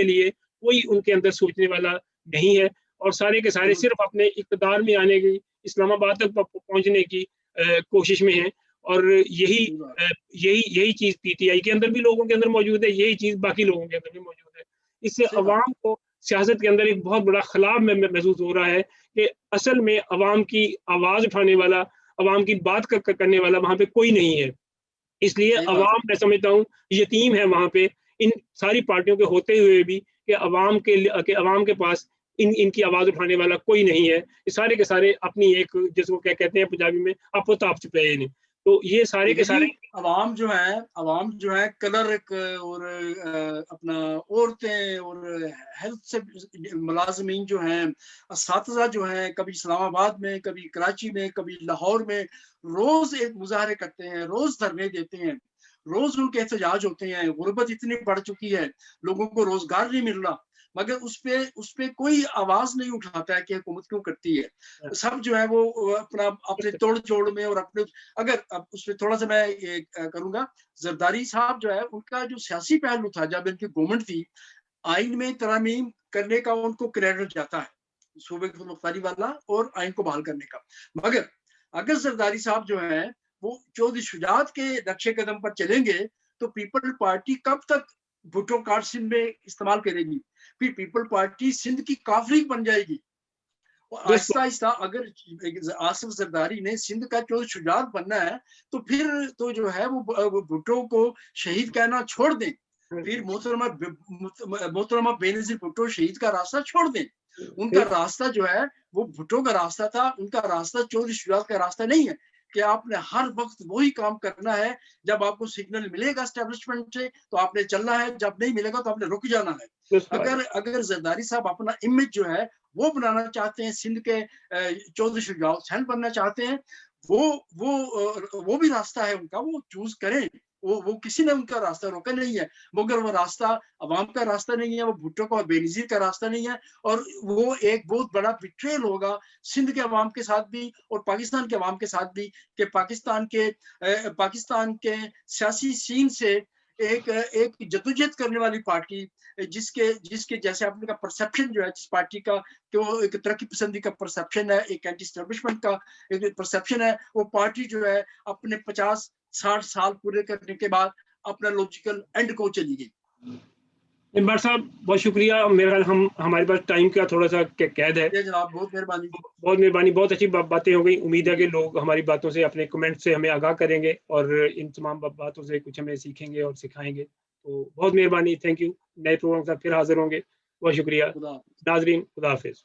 [SPEAKER 1] लिए कोई उनके अंदर सोचने वाला नहीं है और सारे के सारे सिर्फ अपने इक़्तिदार में आने की, इस्लामाबाद तक पहुंचने की कोशिश में हैं। और यही चीज पीटीआई के अंदर भी लोगों के अंदर मौजूद है, यही चीज बाकी लोगों के अंदर भी मौजूद है। इससे अवाम को सियासत के अंदर एक बहुत बड़ा खिलाफ महसूस हो रहा है कि असल में अवाम की आवाज उठाने वाला, अवाम की बात करने वाला वहां पे कोई नहीं है। इसलिए अवाम, मैं समझता हूँ, यतीम है वहां पे, इन सारी पार्टियों के होते हुए भी, कि अवाम के पास इनकी आवाज उठाने वाला कोई नहीं है। ये सारे के सारे अपनी एक, जिसको क्या कहते हैं पंजाबी में, आपो ताप छुपे नहीं। तो ये सारे के सारे
[SPEAKER 2] अवाम जो है कलर और अपना औरतें और हेल्थ से मुलाजमीन जो हैं, असातिज़ा जो हैं, कभी इस्लामाबाद में, कभी कराची में, कभी लाहौर में, रोज एक मुजाहरे करते हैं, रोज धरने देते हैं, रोज उनके एहतजाज होते हैं। गुर्बत इतनी बढ़ चुकी है, लोगों को रोजगार नहीं मिल रहा, मगर उस पे कोई आवाज नहीं उठाता है कि हुकूमत क्यों करती है। सब जो है वो अपने तोड़ जोड़ में और अपने, अगर अब उसमें थोड़ा सा मैं ये करूंगा, जरदारी साहब जो है उनका जो सियासी पहलू था, जब इनकी गवर्नमेंट थी, आइन में तरमीम करने का उनको क्रेडिट जाता है, सूबे की मुख्तारी वाला और आइन को बहाल करने का। मगर अगर जरदारी साहब जो है वो चौधरी शुजात के नक्शे कदम पर चलेंगे तो पीपल पार्टी कब तक भुट्टो कार्ड सिंध में इस्तेमाल करेगी? फिर पीपल पार्टी सिंध की काफरी बन जाएगी। और आहिस्ता आहिस्ता अगर आसिफ जरदारी ने सिंध का चौधरी शुजात बनना है तो फिर तो जो है वो भुट्टो को शहीद कहना छोड़ दें, फिर मोहतरमा बेनजीर भुट्टो शहीद का रास्ता छोड़ दें। उनका रास्ता जो है वो भुट्टो का रास्ता था, उनका रास्ता चौधरी शुजात का रास्ता नहीं है कि आपने हर वक्त वही काम करना है। जब आपको सिग्नल मिलेगा एस्टेब्लिशमेंट से तो आपने चलना है, जब नहीं मिलेगा तो आपने रुक जाना है। अगर जरदारी साहब अपना इमेज जो है वो बनाना चाहते हैं, सिंध के चौधरी शुजात हुसैन बनना चाहते हैं, वो भी रास्ता है उनका, वो चूज करें। वो किसी ने उनका रास्ता रोका नहीं है, मगर वो रास्ता अवाम का रास्ता नहीं है, वो भुट्टो का और बेनजीर का रास्ता नहीं है। और वो एक बहुत बड़ा बिट्रेल होगा सिंध के अवाम के साथ भी और पाकिस्तान के अवाम के साथ भी, कि पाकिस्तान के सियासी सीन से एक जद्दोजहद करने वाली पार्टी, जिसके जैसे आपने का परसेप्शन जो है जिस पार्टी का, कि वो एक तरक्की पसंदी का परसेप्शन है, एक एंटी एस्टेब्लिशमेंट का एक परसेप्शन है, वो पार्टी जो है अपने 50-60 साल पूरे करने के बाद अपना लॉजिकल एंड को चली गई।
[SPEAKER 1] इमरान साहब बहुत शुक्रिया। मेरा हमारे पास टाइम का थोड़ा सा कैद है।
[SPEAKER 2] जनाब बहुत मेहरबानी।
[SPEAKER 1] बहुत मेहरबानी, बहुत अच्छी बातें हो गई। उम्मीद है कि लोग हमारी बातों से, अपने कमेंट से हमें आगाह करेंगे और इन तमाम बातों से कुछ हमें सीखेंगे और सिखाएंगे। तो बहुत मेहरबानी, थैंक यू। नए प्रोग्राम के साथ फिर हाजिर होंगे। बहुत शुक्रिया नाजरीन, खुदा हाफिज।